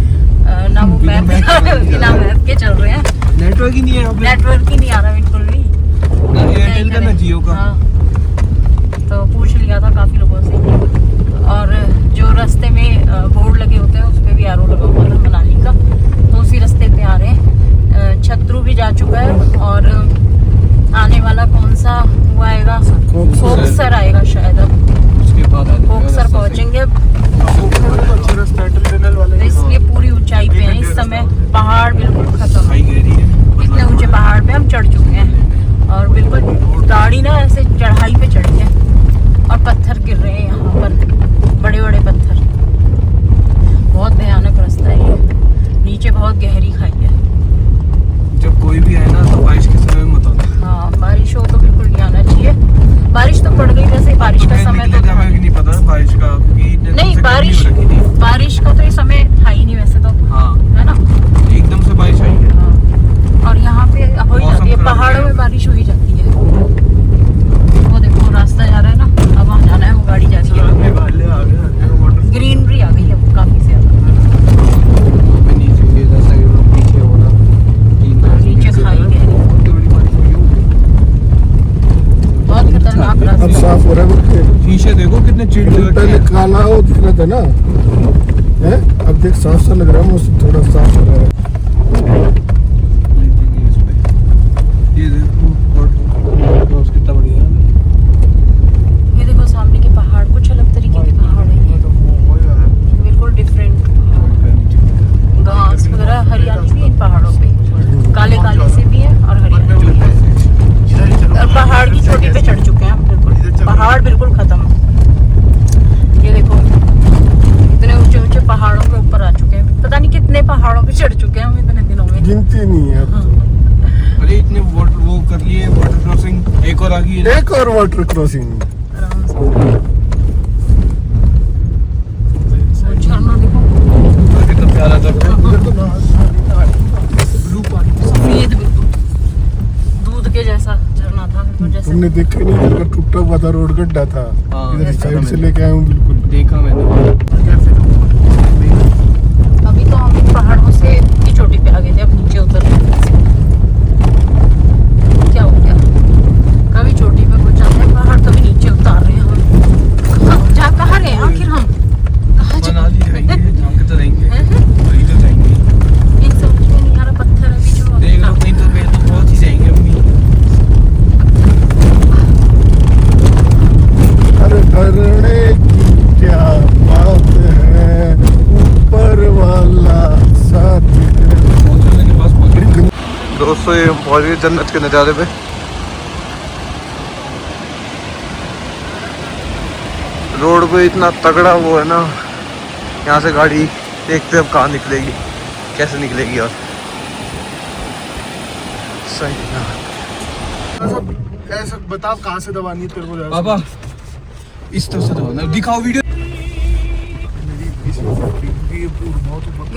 ना वो मैप बिना मैप के चल रहे हैं। नेटवर्क ही नहीं है यहाँ पे। नेटवर्क ही नहीं आ रहा बिल्कुल भी। ना एयरटेल का ना जियो का। हाँ तो पूछ लिया था काफी लोगों से। और जो रास्ते में बोर्ड लगे होते हैं उस पे भी आरओ लगा हुआ था मनाली का। तो उसी रास्ते पे आ रहे हैं। छतरू भी जा चुका है और आने वाला कौन सा वो आएगा कोकसर आएगा शायद। अब उसके बाद कोकसर पहुंचेंगे। इसलिए पूरी ऊंचाई पे है इस समय। पहाड़ बिल्कुल खत्म है। हाई गहरी है। इतने ऊंचे पहाड़ पे हम चढ़ चुके हैं। बारिश हो ही जाती है। वो देखो रास्ता जा रहा है ना, अब वहाँ जाना है, वो गाड़ी जा रही है। ग्रीनरी आ गई है काफी ज्यादा। नीचे खाई गहरी, बहुत खतरनाक अब रास्ता। साफ हो रहा है बिल्कुल। शीशे देखो कितने चिड़ पहले काला हो दिख रहा था ना, है अब देख साफ सा लग रहा है, मौसम थोड़ा साफ हो रहा है। ये देखो वाटर कितना बढ़िया है। ये देखो सामने के पहाड़, कुछ अलग तरीके के पहाड़ हैं ये, बिल्कुल डिफरेंट। घास वगैरह हरियाली भी है इन पहाड़ों पे, काले काले से भी है और हरियाली भी है। और पहाड़ की चोटी पे चढ़ चुके हैं हम, बिल्कुल पहाड़ बिल्कुल खत्म। ये देखो इतने ऊंचे ऊंचे पहाड़ों के ऊपर आ चुके हैं, पता नहीं कितने पहाड़ों पे चढ़ चुके हैं हम इतने दिनों में, गिनती नहीं है अब तो। अरे इतने वाटर वो कर लिए, वाटर क्रॉसिंग एक और आ गई है। एक और वाटर क्रॉसिंग। आराम से। वो झरना देखो, कितना प्यारा था। ब्लू पानी सफेद बिल्कुल दूध के जैसा झरना था, बिल्कुल जैसे। तुमने देखा नहीं, इधर का टूटा हुआ था रोड, गड्ढा था। हाँ, इधर ऐसा साइड था से लेके आया हूँ बिल्कुल। देखा मैंने। अभी तो हम इन पहाड़ों से की चोटी पे आ गए थे, अब नीचे उतर रहे हैं। क्या हो गया, कभी चोटी पे कुछ आते हैं पहाड़, कभी नीचे उतार रहे हैं हम। कहाँ गए आखिर हम, कहाँ मनाली जाएंगे, जहाँ के तो रहेंगे, हैं? वहीं तो जाएंगे। एक समझ में नहीं आ रहा, पत्थर अभी जो देख लो कहीं तो मैं तो बहुत ही जाएंगे अम्मी। अरे डरने की क्या बात है, ऊपर वाला साथ है। पहुंचने के पास पहुंच गए। दोस्तों ये पहुंच गए जन्नत के नज़ारे पे। रोड पे इतना तगड़ा वो है ना, यहाँ से गाड़ी देखते अब कहाँ निकलेगी, कैसे निकलेगी। और सही है। ऐसा बता कहाँ से दबानी है तेरे को ज्यादा? पापा इस तरह से दबाना, दिखाओ वीडियो।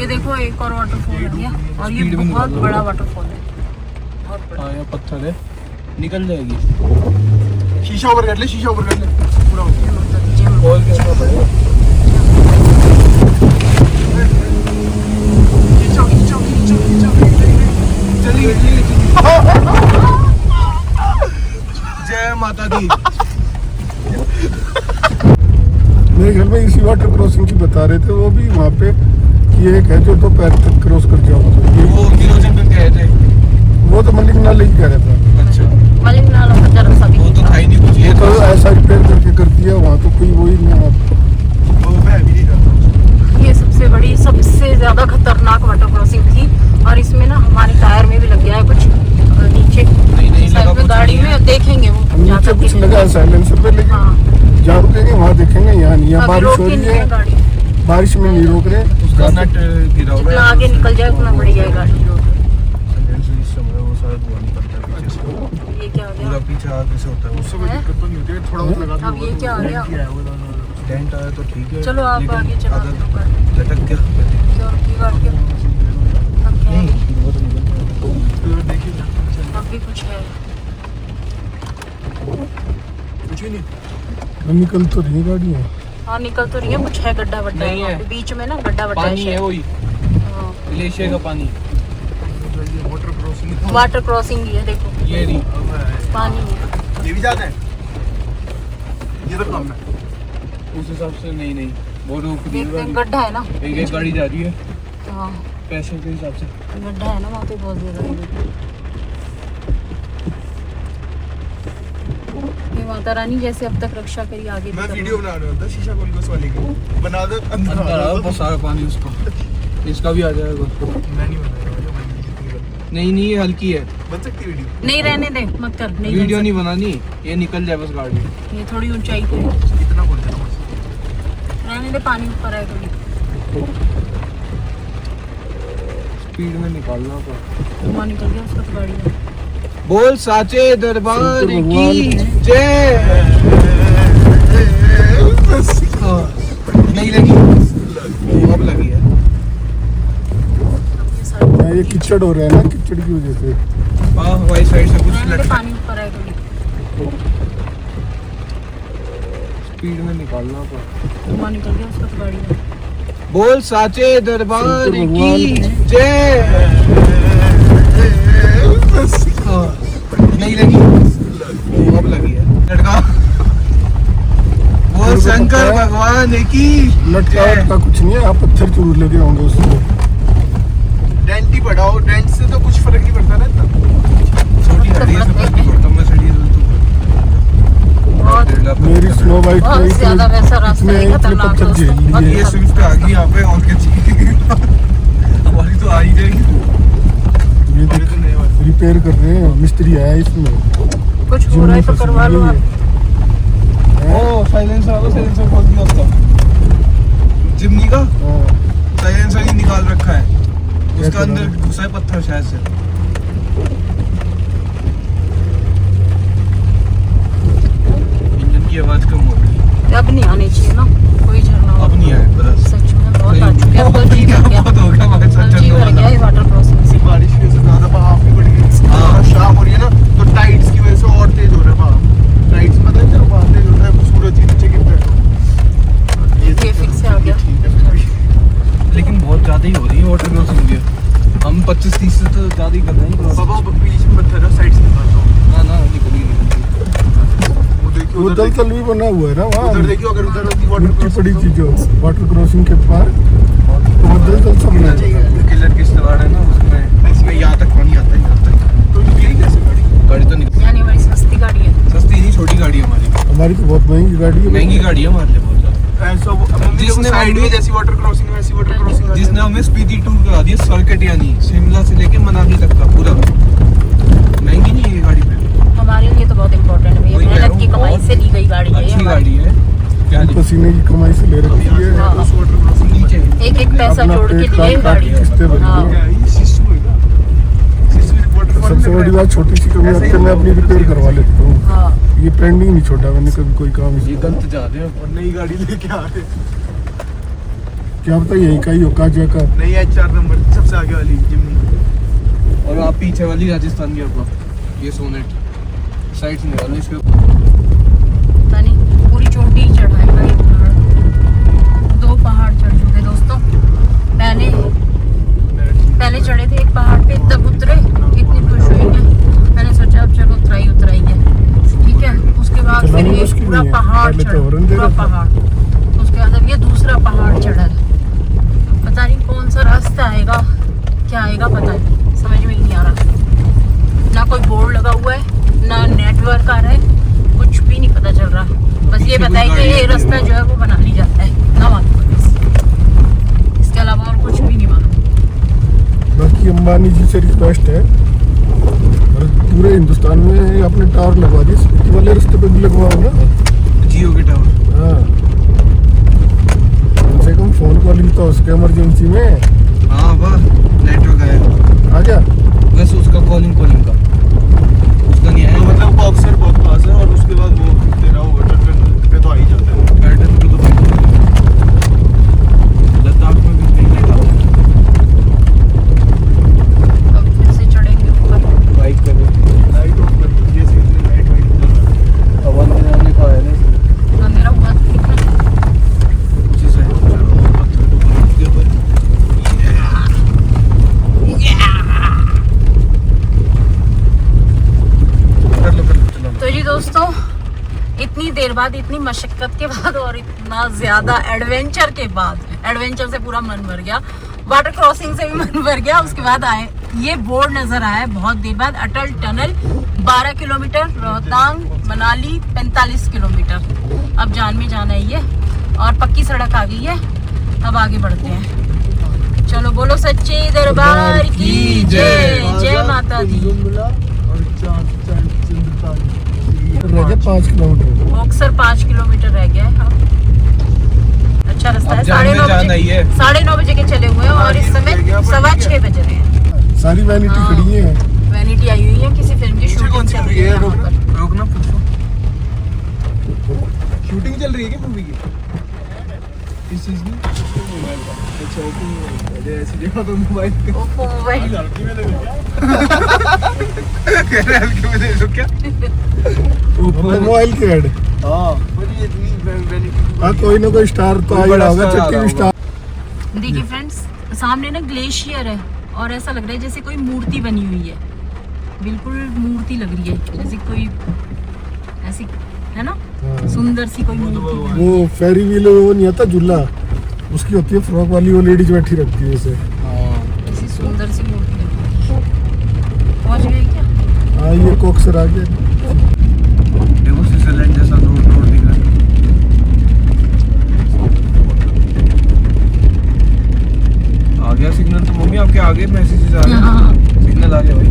ये देखो एक और वाटरफॉल है ये, और ये स्पीड में बहुत निकालो। बड़ा वाटरफॉल है, बहुत बड़ा। हाँ यहाँ पत्थर है, निकल जाएगी। शीशा ऊपर कर ले, शीशा ऊपर कर ले पूरा। ये मत दीजिए मुझे। और क्या पड़ेगा? खींचो खींचो खींचो खींचो। चलिए चलिए जय माता दी। मेरे घर में इसी वाटर क्रॉसिंग की बता रहे थे, वो भी वहाँ पे कि एक है जो 2 पैर तक क्रॉस कर जाओ। तो ये वो गिरोजन पे गए थे। वो तो मलिक नाले ही कह रहा था। अच्छा मलिक नाला का जरा सा भी वो तो था ही नहीं कुछ, ये ये तो तो ऐसा रिपेयर करके कर दिया, वहाँ तो कोई वही नहीं है। ये सबसे बड़ी, सबसे ज्यादा खतरनाक वाटर क्रॉसिंग थी, और इसमें ना हमारे टायर में भी लग गया है कुछ नीचे नहीं साइड लगा में कुछ गाड़ी नहीं है। में, देखेंगे वो नीचे जाकर कुछ लगा है साइलेंसर पे, लेकिन हाँ जहाँ रुकेंगे वहाँ देखेंगे, यहाँ नहीं। यहाँ अभी बारिश रोक हो के रही नहीं है है, गाड़ी, बारिश में नहीं रोक रहे। उसका नट गिरा हुआ जितना आगे निकल जाए उतना बढ़िया है गाड़ी। वो शायद वो निकलता है पीछे से, ये क्या हो पूरा गया, पीछे आगे से होता है। उससे कोई दिक्कत तो नहीं होती है, थोड़ा बहुत लगा अब ये क्या हो गया। डेंट आया तो ठीक है। चलो आप लेकिन आगे चला अगर दो गाड़ी। लटक गया क्यों की बात क्यों, अब क्या है? वो तो निकलता है। अब भी कुछ है, कुछ ही नहीं। निकल तो रही गाड़ी है। हाँ निकल तो रही है, कुछ है गड्ढा वड्ढा नहीं है। है बीच में ना, गड्ढा वड्ढा पानी है वही हाँ। ग्लेशियर का पानी। वाटर क्रॉसिंग वाटर क्रॉसिंग ही है, देखो ये नहीं पानी है। ये भी जाते हैं, ये तो कम है। उस हिसाब से नहीं वो रोक रही देखते हैं, है गड्ढा है ना, गाड़ी। एक गाड़ी जा रही है हाँ पैसे के हिसाब से। गड्ढा है ना वहाँ पे बहुत ज्यादा है। ये माता रानी जैसे अब तक रक्षा करी, आगे भी मैं करो। वीडियो बना रहा था शीशा खोल के उस वाले की, बना दे अंदर आ रहा है बहुत सारा पानी उसका, इसका भी आ जाएगा। मैं नहीं बना रहा, नहीं ये हल्की है, बन सकती वीडियो। नहीं रहने दे, मत कर, नहीं वीडियो बन नहीं बनानी, ये निकल जाए बस गाड़ी। सकती। ये थोड़ी ऊंचाई पे है। कितना खोल जाना रहने दे, पानी ऊपर है थोड़ी। स्पीड में निकालना पड़ा। धुआं निकल गया उसका तो गाड़ी में। बोल साचे दरबार शंकर की भगवान जय। नहीं लगी, अब लगी है। अब ये साइड ये कीचड़ हो रहा है ना, कीचड़ की वजह से। हाँ हमारी साइड से कुछ मेरे लटका पानी ऊपर है थोड़ी। स्पीड में निकालना पड़ा। धुआं निकल गया उसका तो गाड़ी में। बोल साचे दरबार संत की भगवान जय। नहीं लगी अब लगी है लटका। बोल शंकर भगवान की लटका का कुछ नहीं है, आप पत्थर जरूर लगे होंगे उसमें। डेंट ही बढ़ाओ, डेंट से तो कुछ फर्क नहीं पड़ता ना इतना। छोटी गाड़ी है सब कुछ पड़ता मैं सड़ी मेरी स्नो बाइक बहुत ज्यादा वैसा रास्ता है, खतरनाक पत्थर झेल दोस्तों। लिए। ये स्विफ्ट आ गई यहाँ पे और क्या चाहिए। हमारी तो आ ही जाएगी। ये देख रिपेयर कर रहे हैं, मिस्त्री आया इसमें। कुछ हो रहा है तो करवा लो आप। ओ साइलेंसर वाला साइलेंसर खोल दिया उसका जिमनी का साइलेंसर ही निकाल रखा है उसका अंदर घुसा है पत्थर शायद से। इंजन की आवाज कम हो रही है अब नहीं आनी चाहिए ना कोई झरना। अब नहीं आए बरस सच में बहुत आ चुके हैं। अब तो जी भर गया, बहुत हो गया हमारे साथ अब जी भर गया ये वाटर क्रॉसिंग से। बारिश की वजह से ज्यादा बहाव भी बढ़ गई। हाँ। शाम हो रही है ना तो टाइड्स की वजह से और तेज हो रहा है बहाव। टाइड्स पता है क्या बहाव तेज होता है, सूरज ही नीचे गिरता है। ये फिर से आ गया। ठीक है फिर अभी। लेकिन बहुत ज्यादा ही हो रही है वाटर क्रॉसिंग भी। हम 25-30 से तो ज्यादा ही कर रहे हैं बाबा वो बीच में पत्थर है, साइड से निकालता हूँ। ना ना निकली वो देखिए वो उधर दल देखिए, तल भी बना हुआ है ना वहाँ। उधर देखियो अगर उधर होती वाटर मिट्टी पड़ी क्रॉसिंग थी जो वाटर क्रॉसिंग के पार, तो वो दल तल सब बना है। किलर किश्तवाड़ है ना उसमें इसमें यहाँ तक पानी आता है यहाँ तक। तो निकली कैसे गाड़ी? गाड़ी तो निकल यानी हमारी सस्ती गाड़ी है। सस्ती नहीं छोटी गाड़ी है हमारी। हमारी तो बहुत महंगी गाड़ी है। महंगी गाड़ी है हमारे लिए बहुत ज्यादा। ऐसा वो मम्मी जिसने साइड मम्मी- में जैसी वाटर क्रॉसिंग है वैसी वाटर क्रॉसिंग है। जिसने हमें स्पीति टूर करा दिया सर्किट यानी शिमला से लेके मनाली तक का पूरा। महंगी नहीं है ये गाड़ी पे हमारे लिए तो बहुत इम्पोर्टेंट है भैया, वही कह रहा मेहनत की हूँ, कमाई बहुत से ली गई गाड़ी है ये अच्छी हमारी। गाड़ी है क्या पसीने की कमाई से ले रखी है। हाँ। उस वाटर क्रॉसिंग नीचे एक एक पैसा अपना जोड़ के पेट लिए काट गाड़ी है। किस्तें भरी हाँ। है। क्या है ये शिशु है ना? शिशु वाटर सबसे बड़ी बात, छोटी सी कमी आती है मैं अपनी रिपेयर करवा लेता हूँ। हाँ ये पेंडिंग नहीं छोड़ा मैंने कभी कोई काम ये इसका। गलत जा रहे हो। और नई गाड़ी लेके आ रहे हैं। क्या पता यही का ही हो काजा का। नई HR नंबर सबसे आगे वाली जिम्नी। और आप पीछे वाली राजस्थान की आपको ये सोनेट साइड से निकालो इसके पता नहीं पूरी चोटी ही चढ़ाएगा ये पहाड़। 2 पहाड़ चढ़ चुके दोस्तों। पहले चढ़े थे एक पहाड़ पे, तब उतरे, इतनी खुश हुई है। मैंने सोचा अब चलो उतराई है ठीक है। उसके बाद चलाना फिर ये मुश्किल पूरा नहीं है, पहाड़ पहले तो चढ़ा, हॉर्न दे पूरा रहा था। पहाड़। उसके बाद अब ये दूसरा पहाड़ चढ़ा। पता नहीं कौन सा रास्ता आएगा, क्या आएगा पता नहीं, समझ में ही नहीं आ रहा। ना कोई बोर्ड लगा हुआ है, ना नेटवर्क आ रहा है, कुछ भी नहीं पता चल रहा। बस ये बताए कि ये रास्ता जो है वो मनाली जाता है, ना मालूम बस। इसके अलावा और कुछ भी नहीं मालूम। बाकी अंबानी जी से रिक्वेस्ट है और पूरे हिंदुस्तान में आपने टावर लगवा दी, स्पीति वाले रास्ते पे भी लगवाओ ना। जियो के टावर। हाँ कम से कम फोन कॉलिंग तो उसके इमरजेंसी में हाँ वाह नेटवर्क आया आ गया। बस उसका कॉलिंग का उसका नहीं आया तो मतलब बॉक्सर बहुत पास है और उसके बाद वो तेरा होगा टर्मिनल पे तो आ ही जाता है। पैटर्न पे तो लद्दाख में भी नहीं लगा अब फिर से चढ़ेंगे ऊपर। बाइक पे लाइट ऑफ कर दीजिए, इसमें लाइट वाइट चल रहा है। हवा में जाने का है ना अंधेरा हुआ ठीक है। उसी से तो जी दोस्तों, इतनी देर बाद, इतनी मशक्कत के बाद और इतना ज्यादा एडवेंचर के बाद, एडवेंचर से पूरा मन भर गया, वाटर क्रॉसिंग से भी मन भर गया। उसके बाद आए ये बोर्ड नजर आया बहुत देर बाद, Atal tunnel 12 kilometre, Rohtang Manali 45 kilometre. अब जान में जाना है ये, और पक्की सड़क आ गई है। अब आगे बढ़ते हैं, चलो बोलो सच्चे दरबार की जय, जय माता दी। रह गया 5 किलोमीटर। बॉक्सर 5 किलोमीटर रह गया है। हाँ। अच्छा रास्ता है। अब जान में जान आई है। 9:30 बजे के चले हुए हैं और इस समय 6:15 बज रहे हैं। सारी वैनिटी हाँ। खड़ी है। वैनिटी आई हुई है, किसी फिल्म की शूटिंग चल रही है यहाँ पर। रोकना पूछो शूटिंग चल रही है क्या मूवी की? इस चीज की अच्छा ओके ऐसी जगह पे मोबाइल ओप्पो मोबाइल कह रहे हल्के में दे दो क्या? मोबाइल की ऐड। हाँ पर ये इतनी बेनिफिट हाँ कोई ना कोई स्टार तो आ ही रहा होगा, चक्की भी स्टार। देखिए फ्रेंड्स, सामने ना ग्लेशियर है और ऐसा लग रहा है जैसे कोई मूर्ति बनी हुई है, बिल्कुल मूर्ति लग रही है, जैसे कोई ऐसी है ना, सुंदर सी कोई मूर्ति। वो फेरी व्हील वो नहीं आता झूला, उसकी होती है फ्रॉक वाली, वो लेडीज बैठी रखती है उसे। ऐसी सुंदर सी मूर्ति लग रही है। पहुंच गए क्या? हाँ ये कोक्सर आ गया। देखो स्विट्जरलैंड जैसा रोड दिख रहा है। आ गया सिग्नल तो मम्मी आपके आगे मैसेजेस आ रहे हैं। हाँ, सिग्नल आ गया भाई।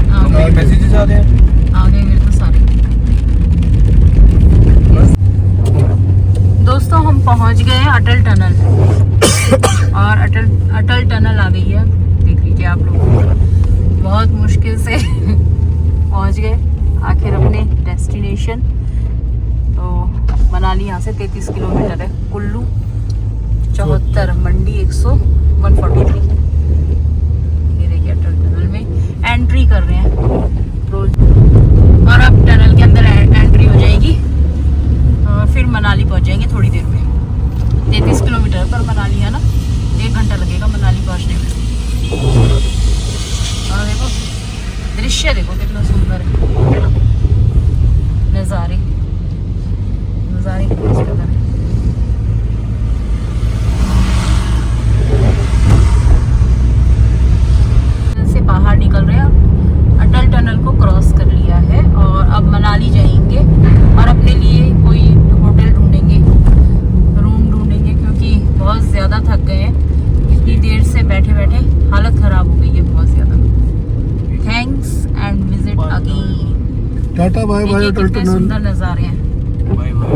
हाँ, मम्मी मैसेजेस आ रहे हैं। आ गए मेरे तो सारे। दोस्तों हम पहुंच गए हैं अटल टनल और अटल टनल आ गई है। देख लीजिए आप लोग, बहुत मुश्किल से पहुंच गए आखिर अपने डेस्टिनेशन। तो मनाली यहाँ से 33 किलोमीटर है, कुल्लू 74, मंडी 143। ये देखिए अटल टनल में एंट्री कर रहे हैं रोज, और अब टनल के अंदर एंट्री हो जाएगी और फिर मनाली पहुंच जाएंगे थोड़ी देर में। 33 किलोमीटर पर मनाली है ना, 1 घंटा लगेगा मनाली पहुंचने में। और देखो दृश्य, देखो कितना सुंदर है, नज़ारे कितने सुंदर है। से बाहर निकल रहे हैं, अटल टनल को क्रॉस कर लिया है और अब मनाली जाएंगे और अपने लिए कोई होटल ढूंढेंगे, रूम ढूंढेंगे, क्योंकि बहुत ज़्यादा थक गए हैं। इतनी देर से बैठे बैठे हालत ख़राब हो गई है बहुत ज़्यादा। Thanks and visit again. Tata bye bye Atal कितने टनल। सुंदर नज़ारे हैं, बाय बाय।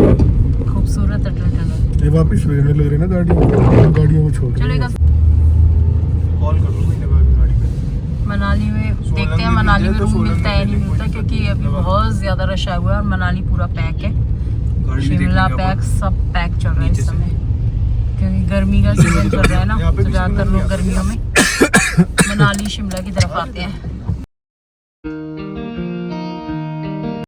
खूबसूरत अटल टनल। ये वापस भेजने लग रहे हैं ना गाड़ियों में छोड़ रहे चलेगा। हैं। कॉल कर लो मैंने गाड़ी पे। मनाली में देखते हैं, में मनाली में मिल जाए तो रूम सोलन मिलता है में नहीं मिलता, कोई क्योंकि दिक्कत अभी नहीं। बहुत ज़्यादा रश आया हुआ है और मनाली पूरा पैक है। गाड़ी भी शिमला देखने पैक, का सब पैक चल रहा है इस नीचे से। समय, क्योंकि गर्मी का सीजन चल रहा है ना, यहाँ पे तो भी ज़्यादातर सिग्नल लोग नहीं गर्मियों में मनाली शिमला की तरफ आते हैं।